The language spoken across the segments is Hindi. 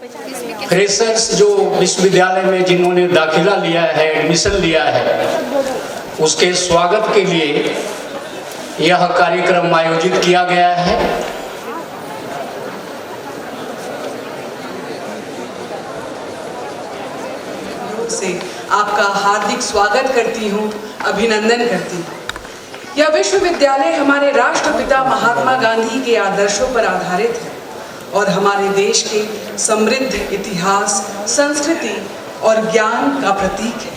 फ्रेशर्स जो विश्वविद्यालय में जिन्होंने दाखिला लिया है, एडमिशन लिया है, उसके स्वागत के लिए यह कार्यक्रम आयोजित किया गया है। से आपका हार्दिक स्वागत करती हूँ, अभिनंदन करती हूँ। यह विश्वविद्यालय हमारे राष्ट्रपिता महात्मा गांधी के आदर्शों पर आधारित है और हमारे देश के समृद्ध इतिहास, संस्कृति और ज्ञान का प्रतीक है।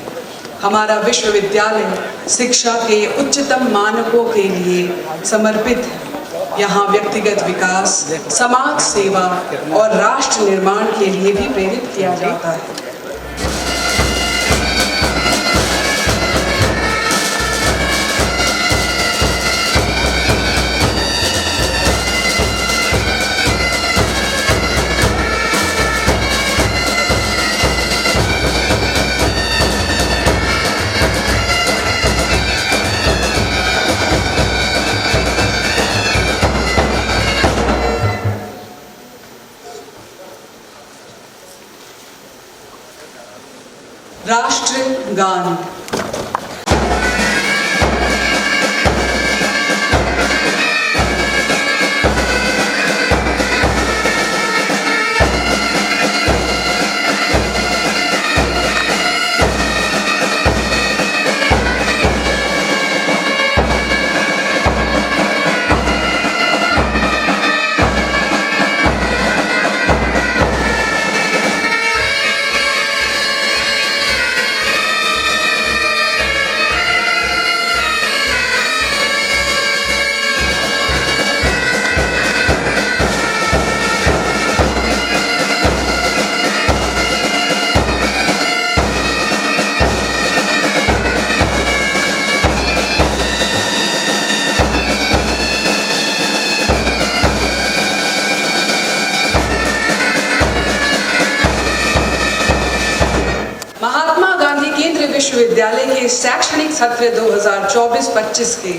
हमारा विश्वविद्यालय शिक्षा के उच्चतम मानकों के लिए समर्पित है। यहाँ व्यक्तिगत विकास, समाज सेवा और राष्ट्र निर्माण के लिए भी प्रेरित किया जाता है। राष्ट्रगान। विश्वविद्यालय के शैक्षणिक सत्र 2024-25 के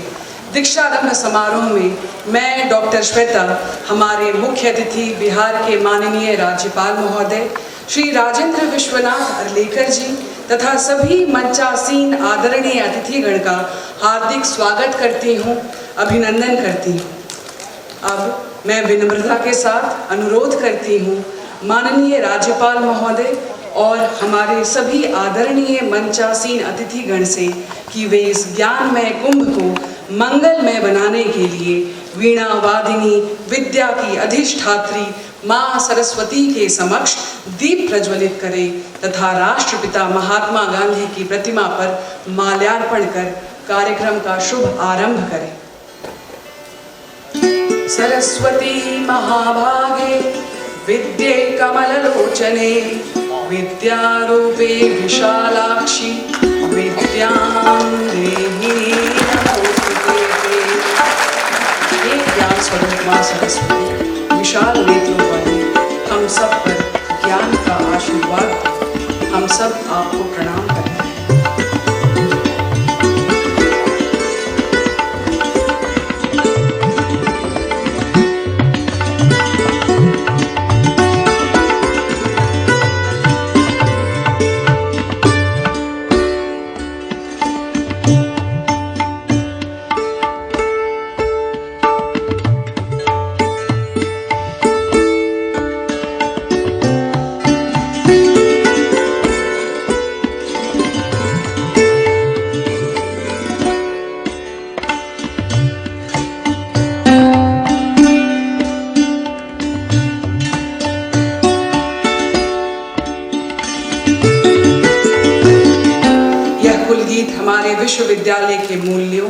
दीक्षारंभ समारोह में मैं डॉक्टर श्वेता, हमारे मुख्य अतिथि बिहार के माननीय राज्यपाल महोदय श्री राजेंद्र विश्वनाथ अर्लेकर जी तथा सभी मंचासीन आदरणीय अतिथिगण का हार्दिक स्वागत करती हूँ, अभिनंदन करती हूँ। अब मैं विनम्रता के साथ अनुरोध करती हूँ माननीय राज्यपाल महोदय और हमारे सभी आदरणीय मंचासीन अतिथिगण से कि वे इस ज्ञानमय कुंभ को मंगलमय बनाने के लिए वीणा वादिनी विद्या की अधिष्ठात्री माँ सरस्वती के समक्ष दीप प्रज्वलित करें तथा राष्ट्रपिता महात्मा गांधी की प्रतिमा पर माल्यार्पण कर कार्यक्रम का शुभ आरंभ करें। सरस्वती महाभागे विद्ये कमललोचने विद्यारूपे विशालाक्षी विद्यां देहि नमोस्तुते। हे ज्ञान स्वरूप मां सरस्वती, विशाल नेत्रों वाली हम सब पर ज्ञान का आशीर्वाद, हम सब आपको प्रणाम करते हैं। हमारे विश्वविद्यालय के मूल्यों,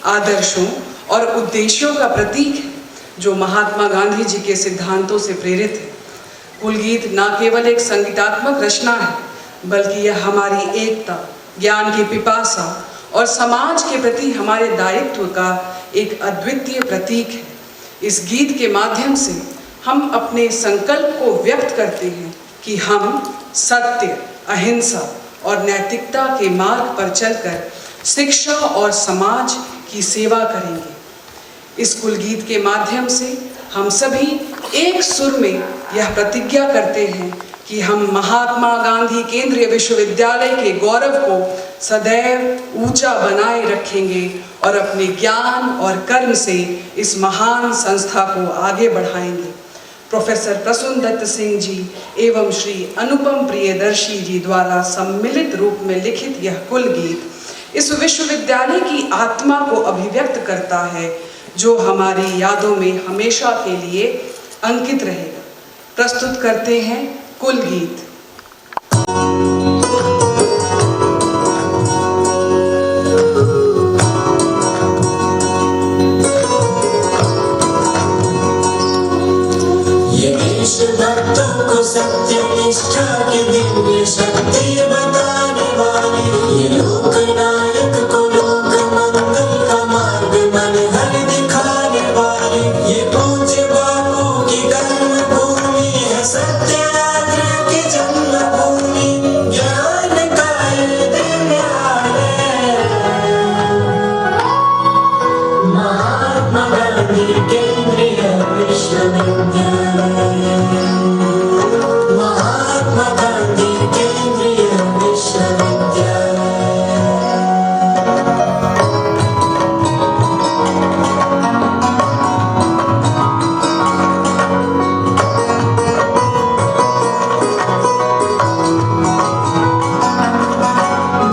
आदर्शों और उद्देश्यों का प्रतीक है जो महात्मा गांधी जी के सिद्धांतों से प्रेरित है। कुलगीत न केवल एक संगीतात्मक रचना है बल्कि यह हमारी एकता, ज्ञान की पिपासा और समाज के प्रति हमारे दायित्व का एक अद्वितीय प्रतीक है। इस गीत के माध्यम से हम अपने संकल्प को व्यक्त करते हैं कि हम सत्य, अहिंसा और नैतिकता के मार्ग पर चलकर शिक्षा और समाज की सेवा करेंगे। इस कुल गीत के माध्यम से हम सभी एक सुर में यह प्रतिज्ञा करते हैं कि हम महात्मा गांधी केंद्रीय विश्वविद्यालय के गौरव को सदैव ऊंचा बनाए रखेंगे और अपने ज्ञान और कर्म से इस महान संस्था को आगे बढ़ाएंगे। प्रोफेसर प्रसून दत्त सिंह जी एवं श्री अनुपम प्रियदर्शी जी द्वारा सम्मिलित रूप में लिखित यह कुल गीत इस विश्वविद्यालय की आत्मा को अभिव्यक्त करता है, जो हमारी यादों में हमेशा के लिए अंकित रहेगा। प्रस्तुत करते हैं कुल गीत। भक्तों को सत्य निष्ठा की दिव्य शक्ति बताने वाले ये लोकनायक को लोक मंगल का मार्ग मन हर दिखाने वाले ये पूज्य बापू की कर्म भूमि है, सत्याग्रह की जन्मभूमि, ज्ञान का ये दिव्यालय। महात्मा गांधी केंद्रीय विश्वविद्यालय, महात्मा गांधी केंद्रीय विश्वविद्यालय।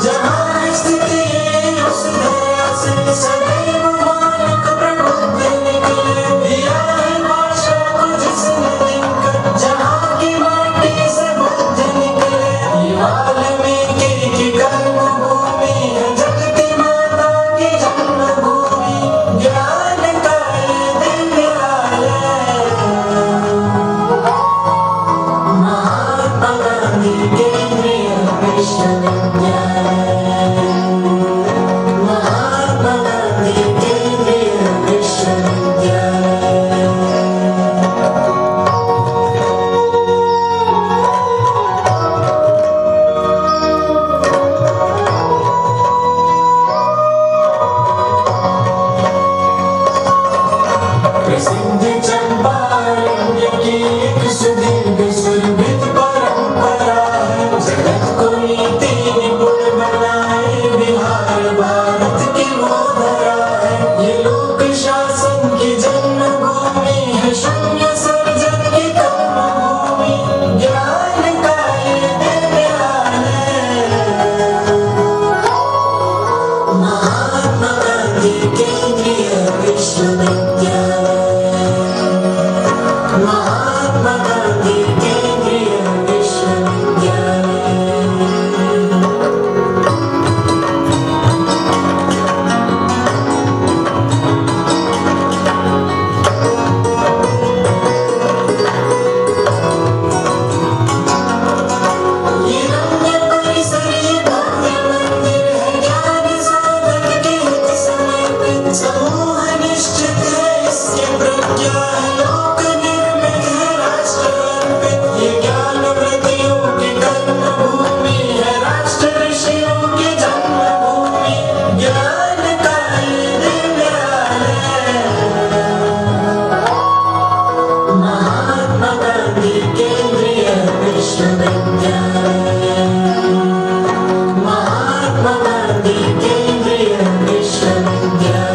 जहाँ स्थित है उस दया से सदैव मानक प्रबुद्ध निकले, दिया है भाषा को जिसने दिनकर, जहाँ की माटी से बुद्ध निकले। ये वाल्मीकि की कर्मभूमि है, जगती माता की जन्मभूमि, ज्ञान का ये दिव्यालय। महात्मा गांधी केंद्रीय विश्वविद्यालय, महात्मा गांधी केंद्रीय विश्वविद्यालय। प्रसिद्ध चंपारण्य की एक सुदीर्घ सुरभित परंपरा है, जगत को नीति निपुण बनाए बिहार भारत की वो धरा है। ये लोक शासन की जन्मभूमि है, शून्य सर्जन की कर्मभूमि, ज्ञान का ये दिव्यालय। महात्मा गांधी केंद्रीय विश्वविद्यालय, महात्मा गांधी केंद्रीय विश्वविद्यालय। ये रम्य परिसर ये भव्य मंदिर है, ज्ञान साधक के हित समर्पित, समूह निश्चित है इसकी प्रज्ञा है, लोक निर्मित है राष्ट्र अर्पित। ये ज्ञान व्रतियों की कर्मभूमि है, राष्ट्र ऋषियों की जन्मभूमि, ज्ञान का ये दिव्यालय। महात्मा गांधी केंद्रीय विश्वविद्यालय, महात्मा गांधी केंद्रीय विश्वविद्यालय।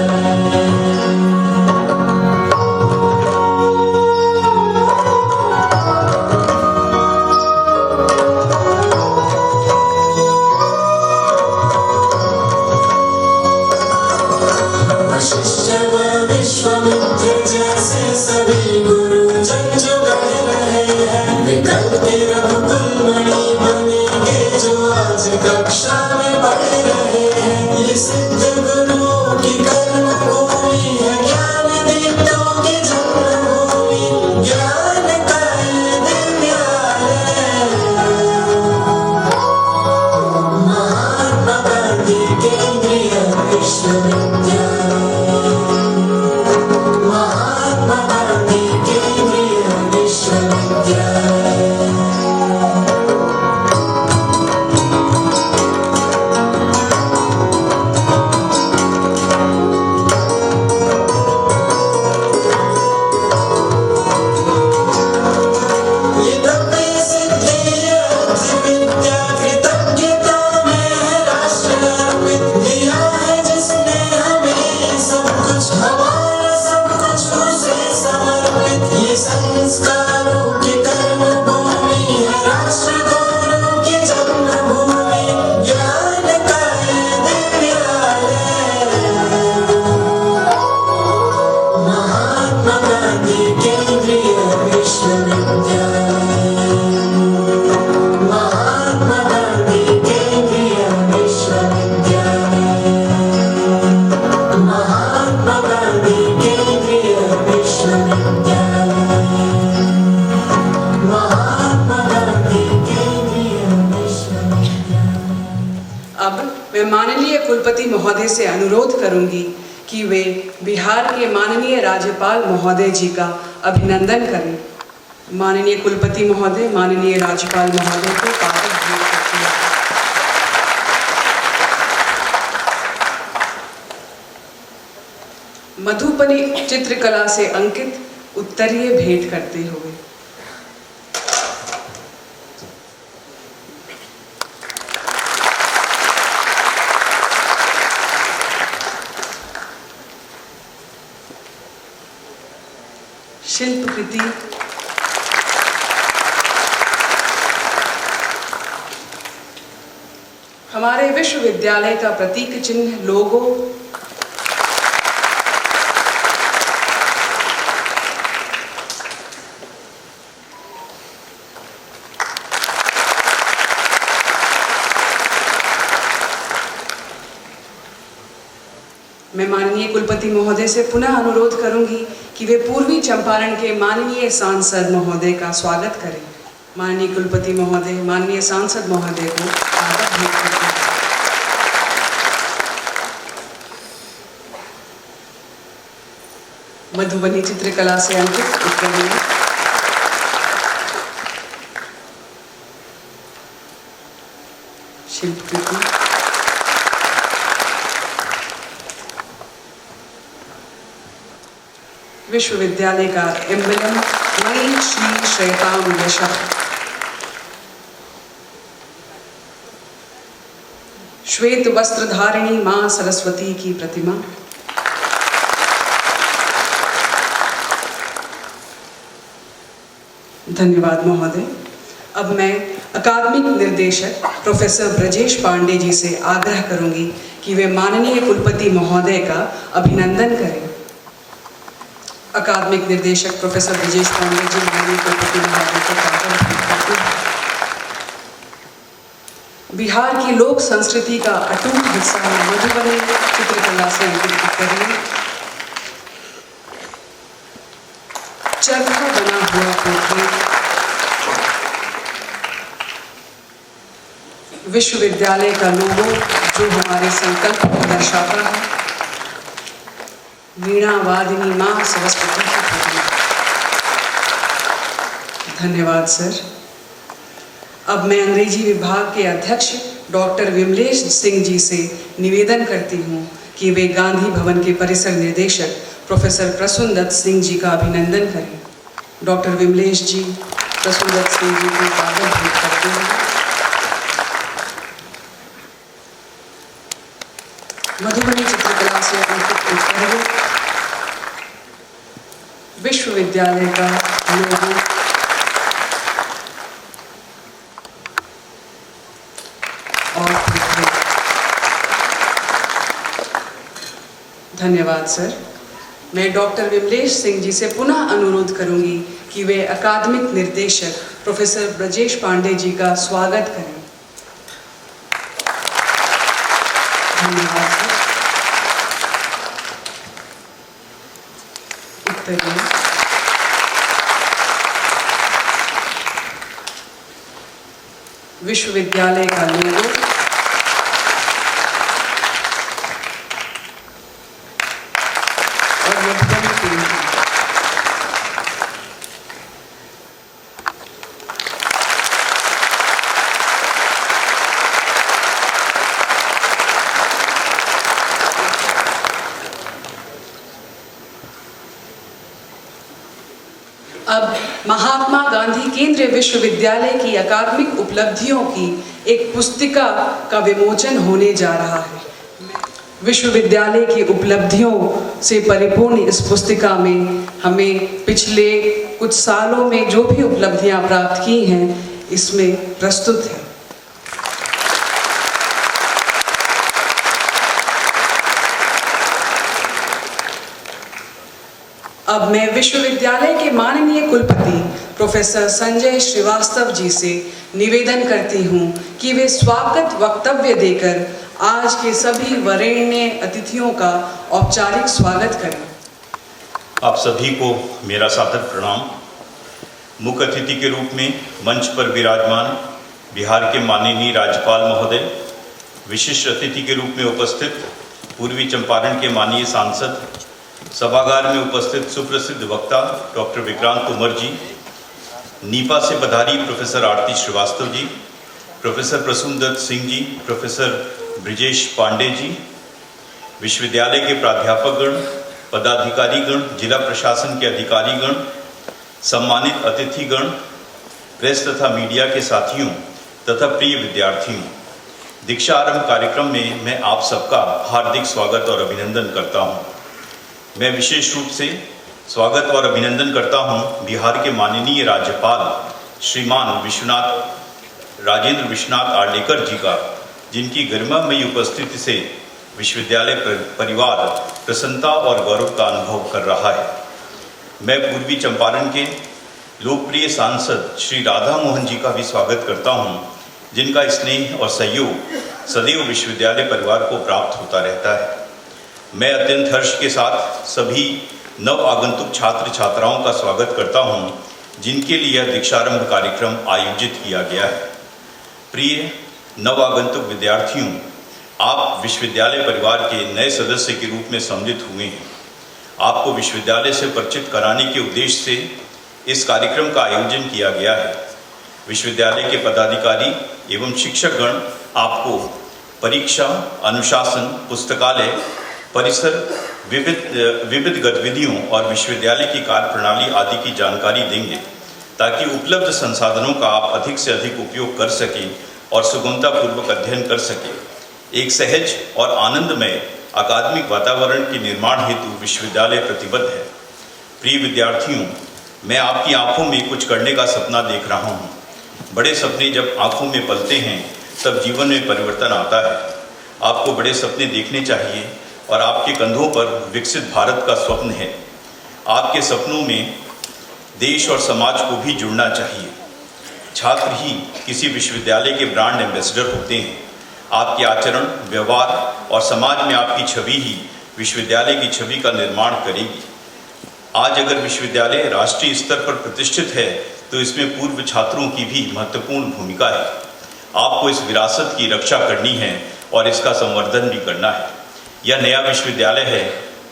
वशिष्ठ व विश्वामित्र जैसे सभी गुरुजन जो गढ़ रहे हैं, विकल्प के रघुकुल मणि बनेंगे जो आज कक्षा में पढ़ रहे हैं। ये सिद्ध गुरुओं की कर्मभूमि है, ज्ञान दीप्तों की जन्मभूमि, ज्ञान का ये दिव्यालय। महात्मा गांधी केंद्रीय विश्वविद्यालय, महात्मा गांधी कुलपति महोदय से अनुरोध करूंगी कि वे बिहार के माननीय राज्यपाल महोदय जी का अभिनंदन करें। माननीय कुलपति महोदय माननीय राज्यपाल महोदय को कागज भेंट करती हैं। मधुबनी चित्रकला से अंकित उत्तरीय भेंट करते हुए शिल्पकृति हमारे विश्वविद्यालय का प्रतीक चिन्ह लोगो मैं माननीय कुलपति महोदय से पुनः अनुरोध करूंगी कि वे पूर्वी चंपारण के माननीय सांसद महोदय का स्वागत करें। माननीय कुलपति महोदय माननीय सांसद महोदय को स्वागत भेंट करते हैं। मधुबनी चित्रकला से अंकित उत्तरीय शिल्पकृति विश्वविद्यालय का एम्बलम मई श्री श्रेताम यशः श्वेत वस्त्रधारिणी मां सरस्वती की प्रतिमा। धन्यवाद महोदय। अब मैं अकादमिक निर्देशक प्रोफेसर ब्रजेश पांडे जी से आग्रह करूंगी कि वे माननीय कुलपति महोदय का अभिनंदन करें। अकादमिक निर्देशक प्रोफेसर ब्रजेश पांडे जी माननीय कुलपति महोदय को कागज भेंट करते हैं। बिहार की लोक संस्कृति का अटूट हिस्सा है मधुबनी चित्रकला से अंकित उत्तरीय चरखा बना हुआ पोर्ट्रेट विश्वविद्यालय का लोगो जो हमारे संकल्प को दर्शाता है वीणा वादिनी मां सरस्वती की प्रतिमा। धन्यवाद सर। अब मैं अंग्रेजी विभाग के अध्यक्ष डॉक्टर विमलेश सिंह जी से निवेदन करती हूँ कि वे गांधी भवन के परिसर निर्देशक प्रोफेसर प्रसूनदत्त सिंह जी का अभिनंदन करें। डॉक्टर विमलेश जी प्रसूनदत्त सिंह जी को कागज भेंट करते हैं। मधुबनी चित्रकला से अंकित उत्तरीय विश्वविद्यालय का लोगो और धन्यवाद सर। मैं डॉक्टर विमलेश सिंह जी से पुनः अनुरोध करूंगी कि वे अकादमिक निर्देशक प्रोफेसर ब्रजेश पांडे जी का स्वागत करें। धन्यवाद सर। उत्तरीय विश्वविद्यालय का लोगो और मधुबनी पेंटिंग। अब महात्मा गांधी केंद्रीय विश्वविद्यालय की अकादमिक उपलब्धियों की एक पुस्तिका का विमोचन होने जा रहा है। विश्वविद्यालय की उपलब्धियों से परिपूर्ण इस पुस्तिका में हमें पिछले कुछ सालों में जो भी उपलब्धियां प्राप्त की हैं इसमें प्रस्तुत है। अब मैं विश्वविद्यालय के माननीय कुलपति प्रोफेसर संजय श्रीवास्तव जी से निवेदन करती हूँ कि वे स्वागत वक्तव्य देकर आज के सभी वरेण्य अतिथियों का औपचारिक स्वागत करें। आप सभी को मेरा सादर प्रणाम। मुख्य अतिथि के रूप में मंच पर विराजमान बिहार के माननीय राज्यपाल महोदय, विशिष्ट अतिथि के रूप में उपस्थित पूर्वी चंपारण के माननीय सांसद, सभागार में उपस्थित सुप्रसिद्ध वक्ता डॉक्टर विक्रांत तोमर जी, नीपा से पधारी प्रोफेसर आरती श्रीवास्तव जी, प्रोफेसर प्रसूनदत्त सिंह जी, प्रोफेसर ब्रिजेश पांडे जी, विश्वविद्यालय के प्राध्यापकगण, पदाधिकारीगण, जिला प्रशासन के अधिकारीगण, सम्मानित अतिथिगण, प्रेस तथा मीडिया के साथियों तथा प्रिय विद्यार्थियों, दीक्षा आरंभ कार्यक्रम में मैं आप सबका हार्दिक स्वागत और अभिनंदन करता हूं। मैं विशेष रूप से स्वागत और अभिनंदन करता हूं बिहार के माननीय राज्यपाल श्रीमान राजेंद्र विश्वनाथ आर्लेकर जी का, जिनकी गरिमामयी उपस्थिति से विश्वविद्यालय परिवार प्रसन्नता और गौरव का अनुभव कर रहा है। मैं पूर्वी चंपारण के लोकप्रिय सांसद श्री राधा मोहन जी का भी स्वागत करता हूं, जिनका स्नेह और सहयोग सदैव विश्वविद्यालय परिवार को प्राप्त होता रहता है। मैं अत्यंत हर्ष के साथ सभी नव आगंतुक छात्र छात्राओं का स्वागत करता हूं, जिनके लिए यह दीक्षारंभ कार्यक्रम आयोजित किया गया है। प्रिय नव आगंतुक विद्यार्थियों, आप विश्वविद्यालय परिवार के नए सदस्य के रूप में सम्मिलित हुए हैं। आपको विश्वविद्यालय से परिचित कराने के उद्देश्य से इस कार्यक्रम का आयोजन किया गया है। विश्वविद्यालय के पदाधिकारी एवं शिक्षकगण आपको परीक्षा, अनुशासन, पुस्तकालय, परिसर, विविध गतिविधियों और विश्वविद्यालय की कार्यप्रणाली आदि की जानकारी देंगे, ताकि उपलब्ध संसाधनों का आप अधिक से अधिक उपयोग कर सकें और सुगमतापूर्वक अध्ययन कर सकें। एक सहज और आनंदमय अकादमिक वातावरण के निर्माण हेतु विश्वविद्यालय प्रतिबद्ध है। प्रिय विद्यार्थियों, मैं आपकी आंखों में कुछ करने का सपना देख रहा हूँ। बड़े सपने जब आंखों में पलते हैं तब जीवन में परिवर्तन आता है। आपको बड़े सपने देखने चाहिए और आपके कंधों पर विकसित भारत का स्वप्न है। आपके सपनों में देश और समाज को भी जुड़ना चाहिए। छात्र ही किसी विश्वविद्यालय के ब्रांड एम्बेसडर होते हैं। आपके आचरण, व्यवहार और समाज में आपकी छवि ही विश्वविद्यालय की छवि का निर्माण करेगी। आज अगर विश्वविद्यालय राष्ट्रीय स्तर पर प्रतिष्ठित है तो इसमें पूर्व छात्रों की भी महत्वपूर्ण भूमिका है। आपको इस विरासत की रक्षा करनी है और इसका संवर्धन भी करना है। यह नया विश्वविद्यालय है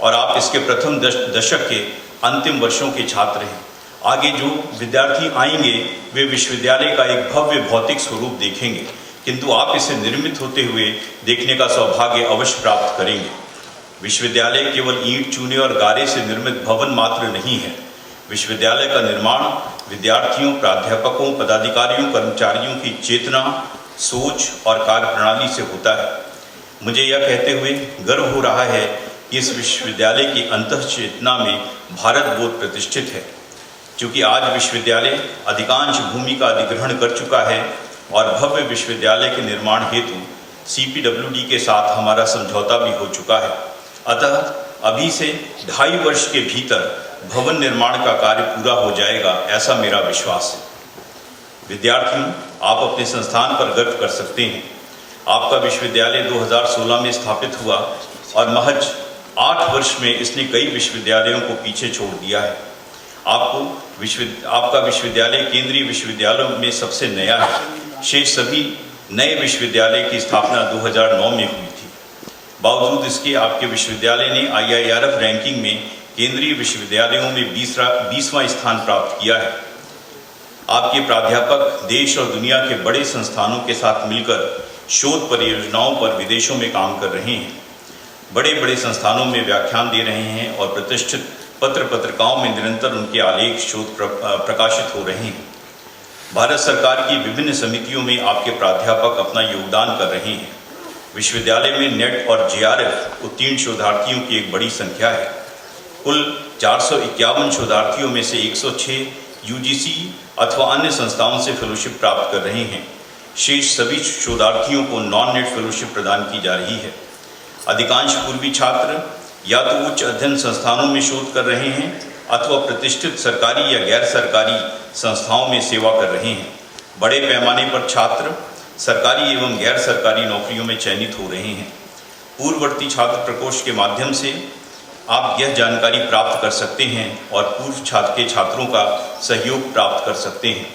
और आप इसके प्रथम दशक के अंतिम वर्षों के छात्र हैं। आगे जो विद्यार्थी आएंगे वे विश्वविद्यालय का एक भव्य भौतिक स्वरूप देखेंगे, किंतु आप इसे निर्मित होते हुए देखने का सौभाग्य अवश्य प्राप्त करेंगे। विश्वविद्यालय केवल ईंट, चूने और गारे से निर्मित भवन मात्र नहीं है। विश्वविद्यालय का निर्माण विद्यार्थियों, प्राध्यापकों, पदाधिकारियों, कर्मचारियों की चेतना, सोच और कार्यप्रणाली से होता है। मुझे यह कहते हुए गर्व हो रहा है कि इस विश्वविद्यालय की अंतःचेतना में भारत बोध प्रतिष्ठित है। चूँकि आज विश्वविद्यालय अधिकांश भूमि का अधिग्रहण कर चुका है और भव्य विश्वविद्यालय के निर्माण हेतु CPWD के साथ हमारा समझौता भी हो चुका है। अतः अभी से 2.5 वर्ष के भीतर भवन निर्माण का कार्य पूरा हो जाएगा, ऐसा मेरा विश्वास है। विद्यार्थियों, आप अपने संस्थान पर गर्व कर सकते हैं। आपका विश्वविद्यालय 2016 में स्थापित हुआ और महज 8 वर्ष में इसने कई विश्वविद्यालयों को पीछे छोड़ दिया है। आपका विश्वविद्यालय केंद्रीय विश्वविद्यालयों में सबसे नया है। शेष सभी नए विश्वविद्यालय की स्थापना 2009 में हुई थी। बावजूद इसके आपके विश्वविद्यालय ने IIRF रैंकिंग में केंद्रीय विश्वविद्यालयों में 20वां स्थान प्राप्त किया है। आपके प्राध्यापक देश और दुनिया के बड़े संस्थानों के साथ मिलकर शोध परियोजनाओं पर विदेशों में काम कर रहे हैं। बड़े बड़े संस्थानों में व्याख्यान दे रहे हैं और प्रतिष्ठित पत्रिकाओं में निरंतर उनके आलेख शोध प्रकाशित हो रहे हैं। भारत सरकार की विभिन्न समितियों में आपके प्राध्यापक अपना योगदान कर रहे हैं। विश्वविद्यालय में नेट और JRF उत्तीर्ण शोधार्थियों की एक बड़ी संख्या है। कुल 451 शोधार्थियों में से 106 UGC अथवा अन्य संस्थाओं से फेलोशिप प्राप्त कर रहे हैं। शेष सभी शोधार्थियों को नॉन नेट फेलोशिप प्रदान की जा रही है। अधिकांश पूर्वी छात्र या तो उच्च अध्ययन संस्थानों में शोध कर रहे हैं अथवा प्रतिष्ठित सरकारी या गैर सरकारी संस्थाओं में सेवा कर रहे हैं। बड़े पैमाने पर छात्र सरकारी एवं गैर सरकारी नौकरियों में चयनित हो रहे हैं। पूर्ववर्ती छात्र प्रकोष्ठ के माध्यम से आप यह जानकारी प्राप्त कर सकते हैं और पूर्व छात्र के छात्रों का सहयोग प्राप्त कर सकते हैं।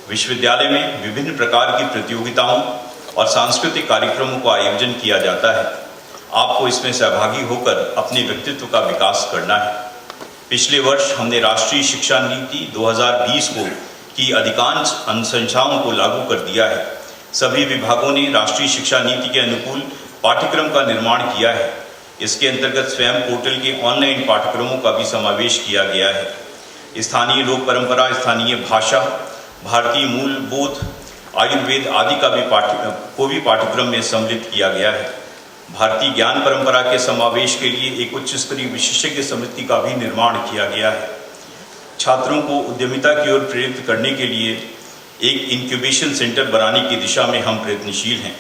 विश्वविद्यालय में विभिन्न प्रकार की प्रतियोगिताओं और सांस्कृतिक कार्यक्रमों का आयोजन किया जाता है। आपको इसमें सहभागी होकर अपने व्यक्तित्व का विकास करना है। पिछले वर्ष हमने राष्ट्रीय शिक्षा नीति 2020 की अधिकांश अनुशंसाओं को लागू कर दिया है। सभी विभागों ने राष्ट्रीय शिक्षा नीति के अनुकूल पाठ्यक्रम का निर्माण किया है। इसके अंतर्गत स्वयं पोर्टल के ऑनलाइन पाठ्यक्रमों का भी समावेश किया गया है। स्थानीय लोक परंपरा, स्थानीय भाषा, भारतीय मूलबोध, आयुर्वेद आदि का भी पाठ्यक्रम में सम्मिलित किया गया है। भारतीय ज्ञान परंपरा के समावेश के लिए एक उच्च स्तरीय विशेषज्ञ समिति का भी निर्माण किया गया है। छात्रों को उद्यमिता की ओर प्रेरित करने के लिए एक इंक्यूबेशन सेंटर बनाने की दिशा में हम प्रयत्नशील हैं।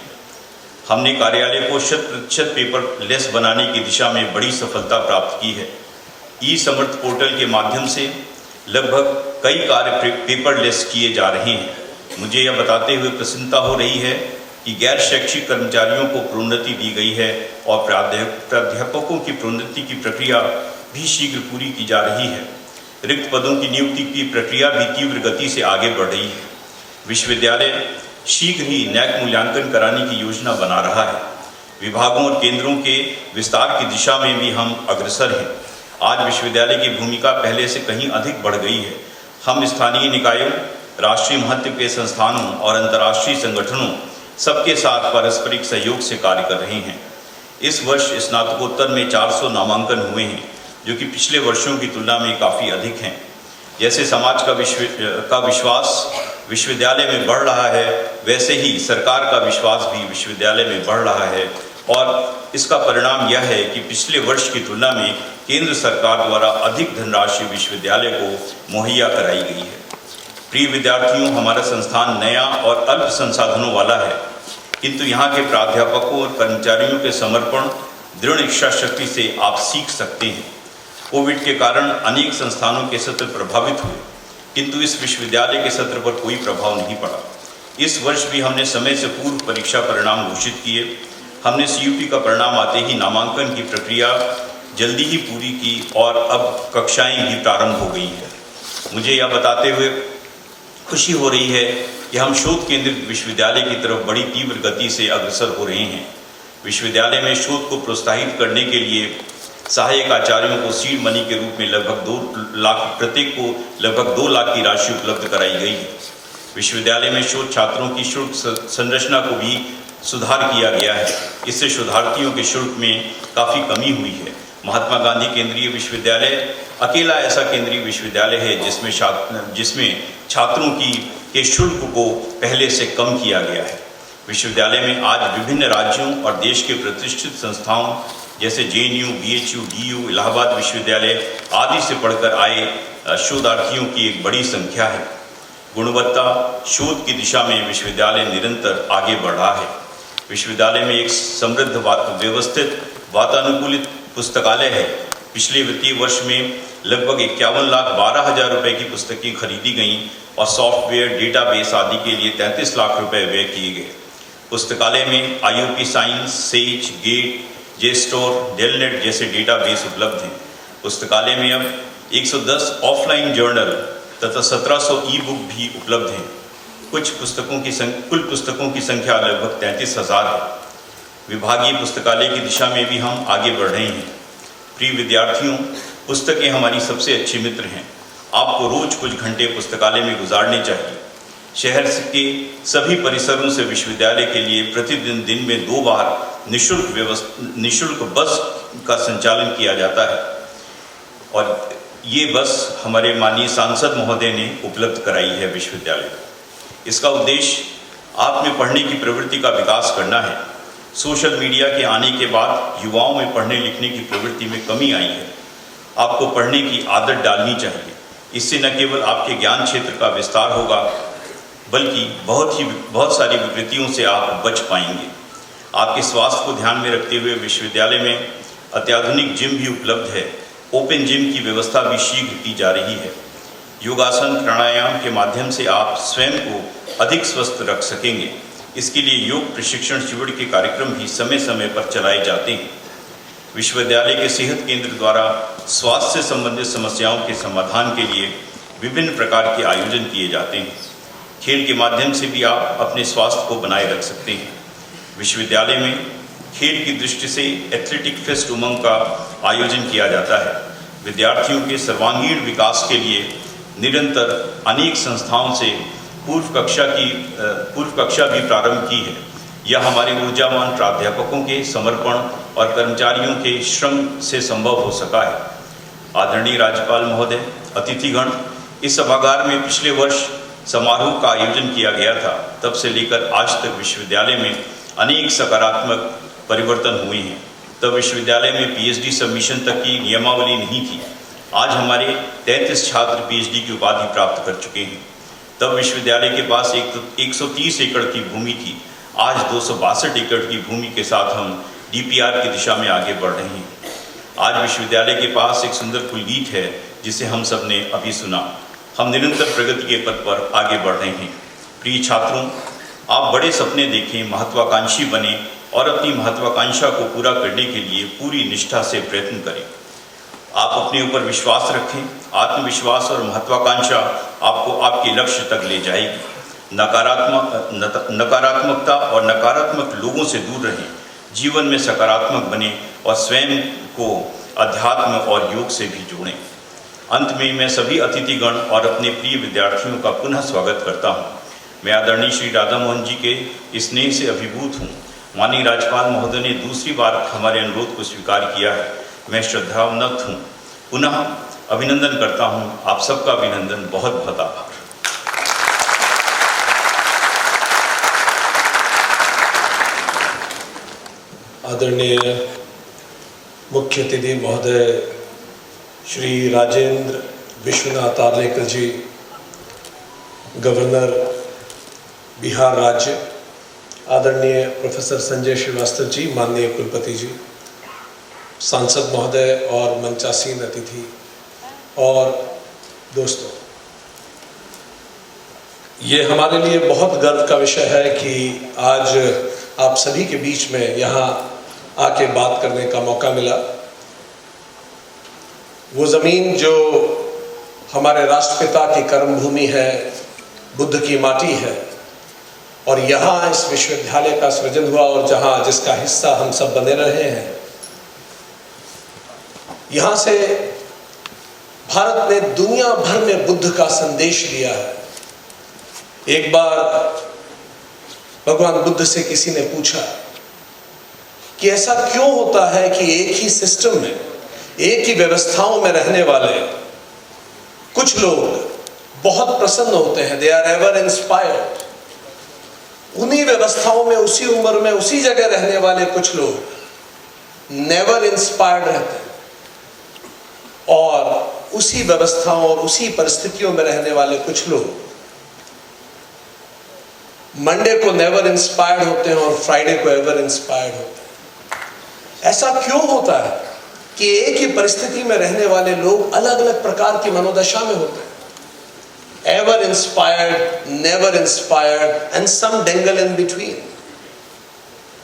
हमने कार्यालय को 100% पेपरलेस बनाने की दिशा में बड़ी सफलता प्राप्त की है। ई समर्थ पोर्टल के माध्यम से लगभग कई कार्य पेपरलेस किए जा रहे हैं। मुझे यह बताते हुए प्रसन्नता हो रही है कि गैर शैक्षिक कर्मचारियों को प्रोन्नति दी गई है और प्राध्यापकों की प्रोन्नति की प्रक्रिया भी शीघ्र पूरी की जा रही है। रिक्त पदों की नियुक्ति की प्रक्रिया भी तीव्र गति से आगे बढ़ रही है। विश्वविद्यालय शीघ्र ही नैक मूल्यांकन कराने की योजना बना रहा है। विभागों और केंद्रों के विस्तार की दिशा में भी हम अग्रसर हैं। आज विश्वविद्यालय की भूमिका पहले से कहीं अधिक बढ़ गई है। हम स्थानीय निकायों, राष्ट्रीय महत्व के संस्थानों और अंतर्राष्ट्रीय संगठनों सबके साथ पारस्परिक सहयोग से कार्य कर रहे हैं। इस वर्ष स्नातकोत्तर में 400 नामांकन हुए हैं, जो कि पिछले वर्षों की तुलना में काफ़ी अधिक हैं। जैसे समाज का विश्वास विश्वविद्यालय में बढ़ रहा है, वैसे ही सरकार का विश्वास भी विश्वविद्यालय में बढ़ रहा है और इसका परिणाम यह है कि पिछले वर्ष की तुलना में केंद्र सरकार द्वारा अधिक धनराशि विश्वविद्यालय को मुहैया कराई गई है। प्रिय विद्यार्थियों, हमारा संस्थान नया और अल्प संसाधनों वाला है, किंतु यहाँ के प्राध्यापकों और कर्मचारियों के समर्पण, दृढ़ इच्छा शक्ति से आप सीख सकते हैं। कोविड के कारण अनेक संस्थानों के सत्र प्रभावित हुए, किंतु इस विश्वविद्यालय के सत्र पर कोई प्रभाव नहीं पड़ा। इस वर्ष भी हमने समय से पूर्व परीक्षा परिणाम घोषित किए। हमने CUT का परिणाम आते ही नामांकन की प्रक्रिया जल्दी ही पूरी की और अब कक्षाएं भी प्रारंभ हो गई हैं। मुझे यह बताते हुए खुशी हो रही है कि हम शोध केंद्रित विश्वविद्यालय की तरफ बड़ी तीव्र गति से अग्रसर हो रहे हैं। विश्वविद्यालय में शोध को प्रोत्साहित करने के लिए सहायक आचार्यों को सीड मनी के रूप में लगभग 2 लाख प्रत्येक को लगभग 2 लाख की राशि उपलब्ध कराई गई है। विश्वविद्यालय में शोध छात्रों की शुल्क संरचना को भी सुधार किया गया है। इससे शोधार्थियों के शुल्क में काफ़ी कमी हुई है। महात्मा गांधी केंद्रीय विश्वविद्यालय अकेला ऐसा केंद्रीय विश्वविद्यालय है जिसमें छात्रों के शुल्क को पहले से कम किया गया है। विश्वविद्यालय में आज विभिन्न राज्यों और देश के प्रतिष्ठित संस्थाओं जैसे JNU, BHU, DU, इलाहाबाद विश्वविद्यालय आदि से पढ़कर आए शोधार्थियों की एक बड़ी संख्या है। गुणवत्ता शोध की दिशा में विश्वविद्यालय निरंतर आगे बढ़ रहा है। विश्वविद्यालय में एक समृद्ध व्यवस्थित वातानुकूलित पुस्तकालय है। पिछले वित्तीय वर्ष में लगभग 51,12,000 रुपये की पुस्तकें खरीदी गईं और सॉफ्टवेयर, डेटाबेस आदि के लिए 33 लाख रुपए व्यय किए गए। पुस्तकालय में IOP science, Sage, Gate, JSTOR, DELNET जैसे डेटाबेस उपलब्ध हैं। पुस्तकालय में अब 110 ऑफलाइन जर्नल तथा 1700 ई-बुक भी उपलब्ध हैं। कुल पुस्तकों की संख्या लगभग 33,000 है। विभागीय पुस्तकालय की दिशा में भी हम आगे बढ़ रहे हैं। प्रिय विद्यार्थियों, पुस्तकें हमारी सबसे अच्छे मित्र हैं। आपको रोज कुछ घंटे पुस्तकालय में गुजारने चाहिए। शहर के सभी परिसरों से विश्वविद्यालय के लिए प्रतिदिन दिन में 2 बार निःशुल्क बस का संचालन किया जाता है और ये बस हमारे माननीय सांसद महोदय ने उपलब्ध कराई है विश्वविद्यालय को। इसका उद्देश्य आप में पढ़ने की प्रवृत्ति का विकास करना है। सोशल मीडिया के आने के बाद युवाओं में पढ़ने लिखने की प्रवृत्ति में कमी आई है। आपको पढ़ने की आदत डालनी चाहिए। इससे न केवल आपके ज्ञान क्षेत्र का विस्तार होगा, बल्कि बहुत सारी विकृतियों से आप बच पाएंगे। आपके स्वास्थ्य को ध्यान में रखते हुए विश्वविद्यालय में अत्याधुनिक जिम भी उपलब्ध है। ओपन जिम की व्यवस्था भी शीघ्र की जा रही है। योगासन, प्राणायाम के माध्यम से आप स्वयं को अधिक स्वस्थ रख सकेंगे। इसके लिए योग प्रशिक्षण शिविर के कार्यक्रम भी समय समय पर चलाए जाते हैं। विश्वविद्यालय के सेहत केंद्र द्वारा स्वास्थ्य से संबंधित समस्याओं के समाधान के लिए विभिन्न प्रकार के आयोजन किए जाते हैं। खेल के माध्यम से भी आप अपने स्वास्थ्य को बनाए रख सकते हैं। विश्वविद्यालय में खेल की दृष्टि से एथलेटिक फेस्ट उमंग का आयोजन किया जाता है। विद्यार्थियों के सर्वांगीण विकास के लिए निरंतर अनेक संस्थाओं से पूर्व कक्षा भी प्रारंभ की है। यह हमारे ऊर्जावान प्राध्यापकों के समर्पण और कर्मचारियों के श्रम से संभव हो सका है। आदरणीय राज्यपाल महोदय, अतिथिगण, इस सभागार में पिछले वर्ष समारोह का आयोजन किया गया था। तब से लेकर आज तक विश्वविद्यालय में अनेक सकारात्मक परिवर्तन हुए हैं। तब विश्वविद्यालय में पीएचडी सबमिशन तक की नियमावली नहीं थी। आज हमारे 33 छात्र पीएचडी की उपाधि प्राप्त कर चुके हैं। तब विश्वविद्यालय के पास 130 एकड़ की भूमि थी। आज 262 एकड़ की भूमि के साथ हम डीपीआर की दिशा में आगे बढ़ रहे हैं। आज विश्वविद्यालय के पास एक सुंदर पुलगीत है जिसे हम सब ने अभी सुना। हम निरंतर प्रगति के पथ पर आगे बढ़ रहे हैं। प्रिय छात्रों, आप बड़े सपने देखें, महत्वाकांक्षी बने और अपनी महत्वाकांक्षा को पूरा करने के लिए पूरी निष्ठा से प्रयत्न करें। आप अपने ऊपर विश्वास रखें। आत्मविश्वास और महत्वाकांक्षा आपको आपके लक्ष्य तक ले जाएगी। नकारात्मकता और नकारात्मक लोगों से दूर रहें। जीवन में सकारात्मक बने और स्वयं को अध्यात्म और योग से भी जोड़ें। अंत में मैं सभी अतिथिगण और अपने प्रिय विद्यार्थियों का पुनः स्वागत करता हूँ। मैं आदरणीय श्री राधा मोहन जी के स्नेह से अभिभूत हूँ। माननीय राज्यपाल महोदय ने दूसरी बार हमारे अनुरोध को स्वीकार किया है। मैं श्रद्धावनत हूँ। पुनः अभिनंदन करता हूँ। आप सबका अभिनंदन। बहुत बहुत आभार। आदरणीय मुख्य अतिथि महोदय श्री राजेंद्र विश्वनाथ आर्लेकर जी, गवर्नर बिहार राज्य, आदरणीय प्रोफेसर संजय श्रीवास्तव जी, माननीय कुलपति जी, सांसद महोदय और मंचासीन अतिथि और दोस्तों, ये हमारे लिए बहुत गर्व का विषय है कि आज आप सभी के बीच में यहाँ आके बात करने का मौका मिला। वो ज़मीन जो हमारे राष्ट्रपिता की कर्मभूमि है, बुद्ध की माटी है, और यहाँ इस विश्वविद्यालय का सृजन हुआ और जहाँ जिसका हिस्सा हम सब बने रहे हैं, यहाँ से भारत ने दुनिया भर में बुद्ध का संदेश दिया है। एक बार भगवान बुद्ध से किसी ने पूछा कि ऐसा क्यों होता है कि एक ही सिस्टम में, एक ही व्यवस्थाओं में रहने वाले कुछ लोग बहुत प्रसन्न होते हैं, दे आर एवर इंस्पायर्ड, उन्हीं व्यवस्थाओं में, उसी उम्र में, उसी जगह रहने वाले कुछ लोग नेवर इंस्पायर्ड रहते हैं, और उसी व्यवस्थाओं और उसी परिस्थितियों में रहने वाले कुछ लोग मंडे को नेवर इंस्पायर्ड होते हैं और फ्राइडे को एवर इंस्पायर्ड होते हैं। ऐसा क्यों होता है कि एक ही परिस्थिति में रहने वाले लोग अलग अलग प्रकार की मनोदशा में होते हैं? Ever inspired, never inspired and some dangle in between.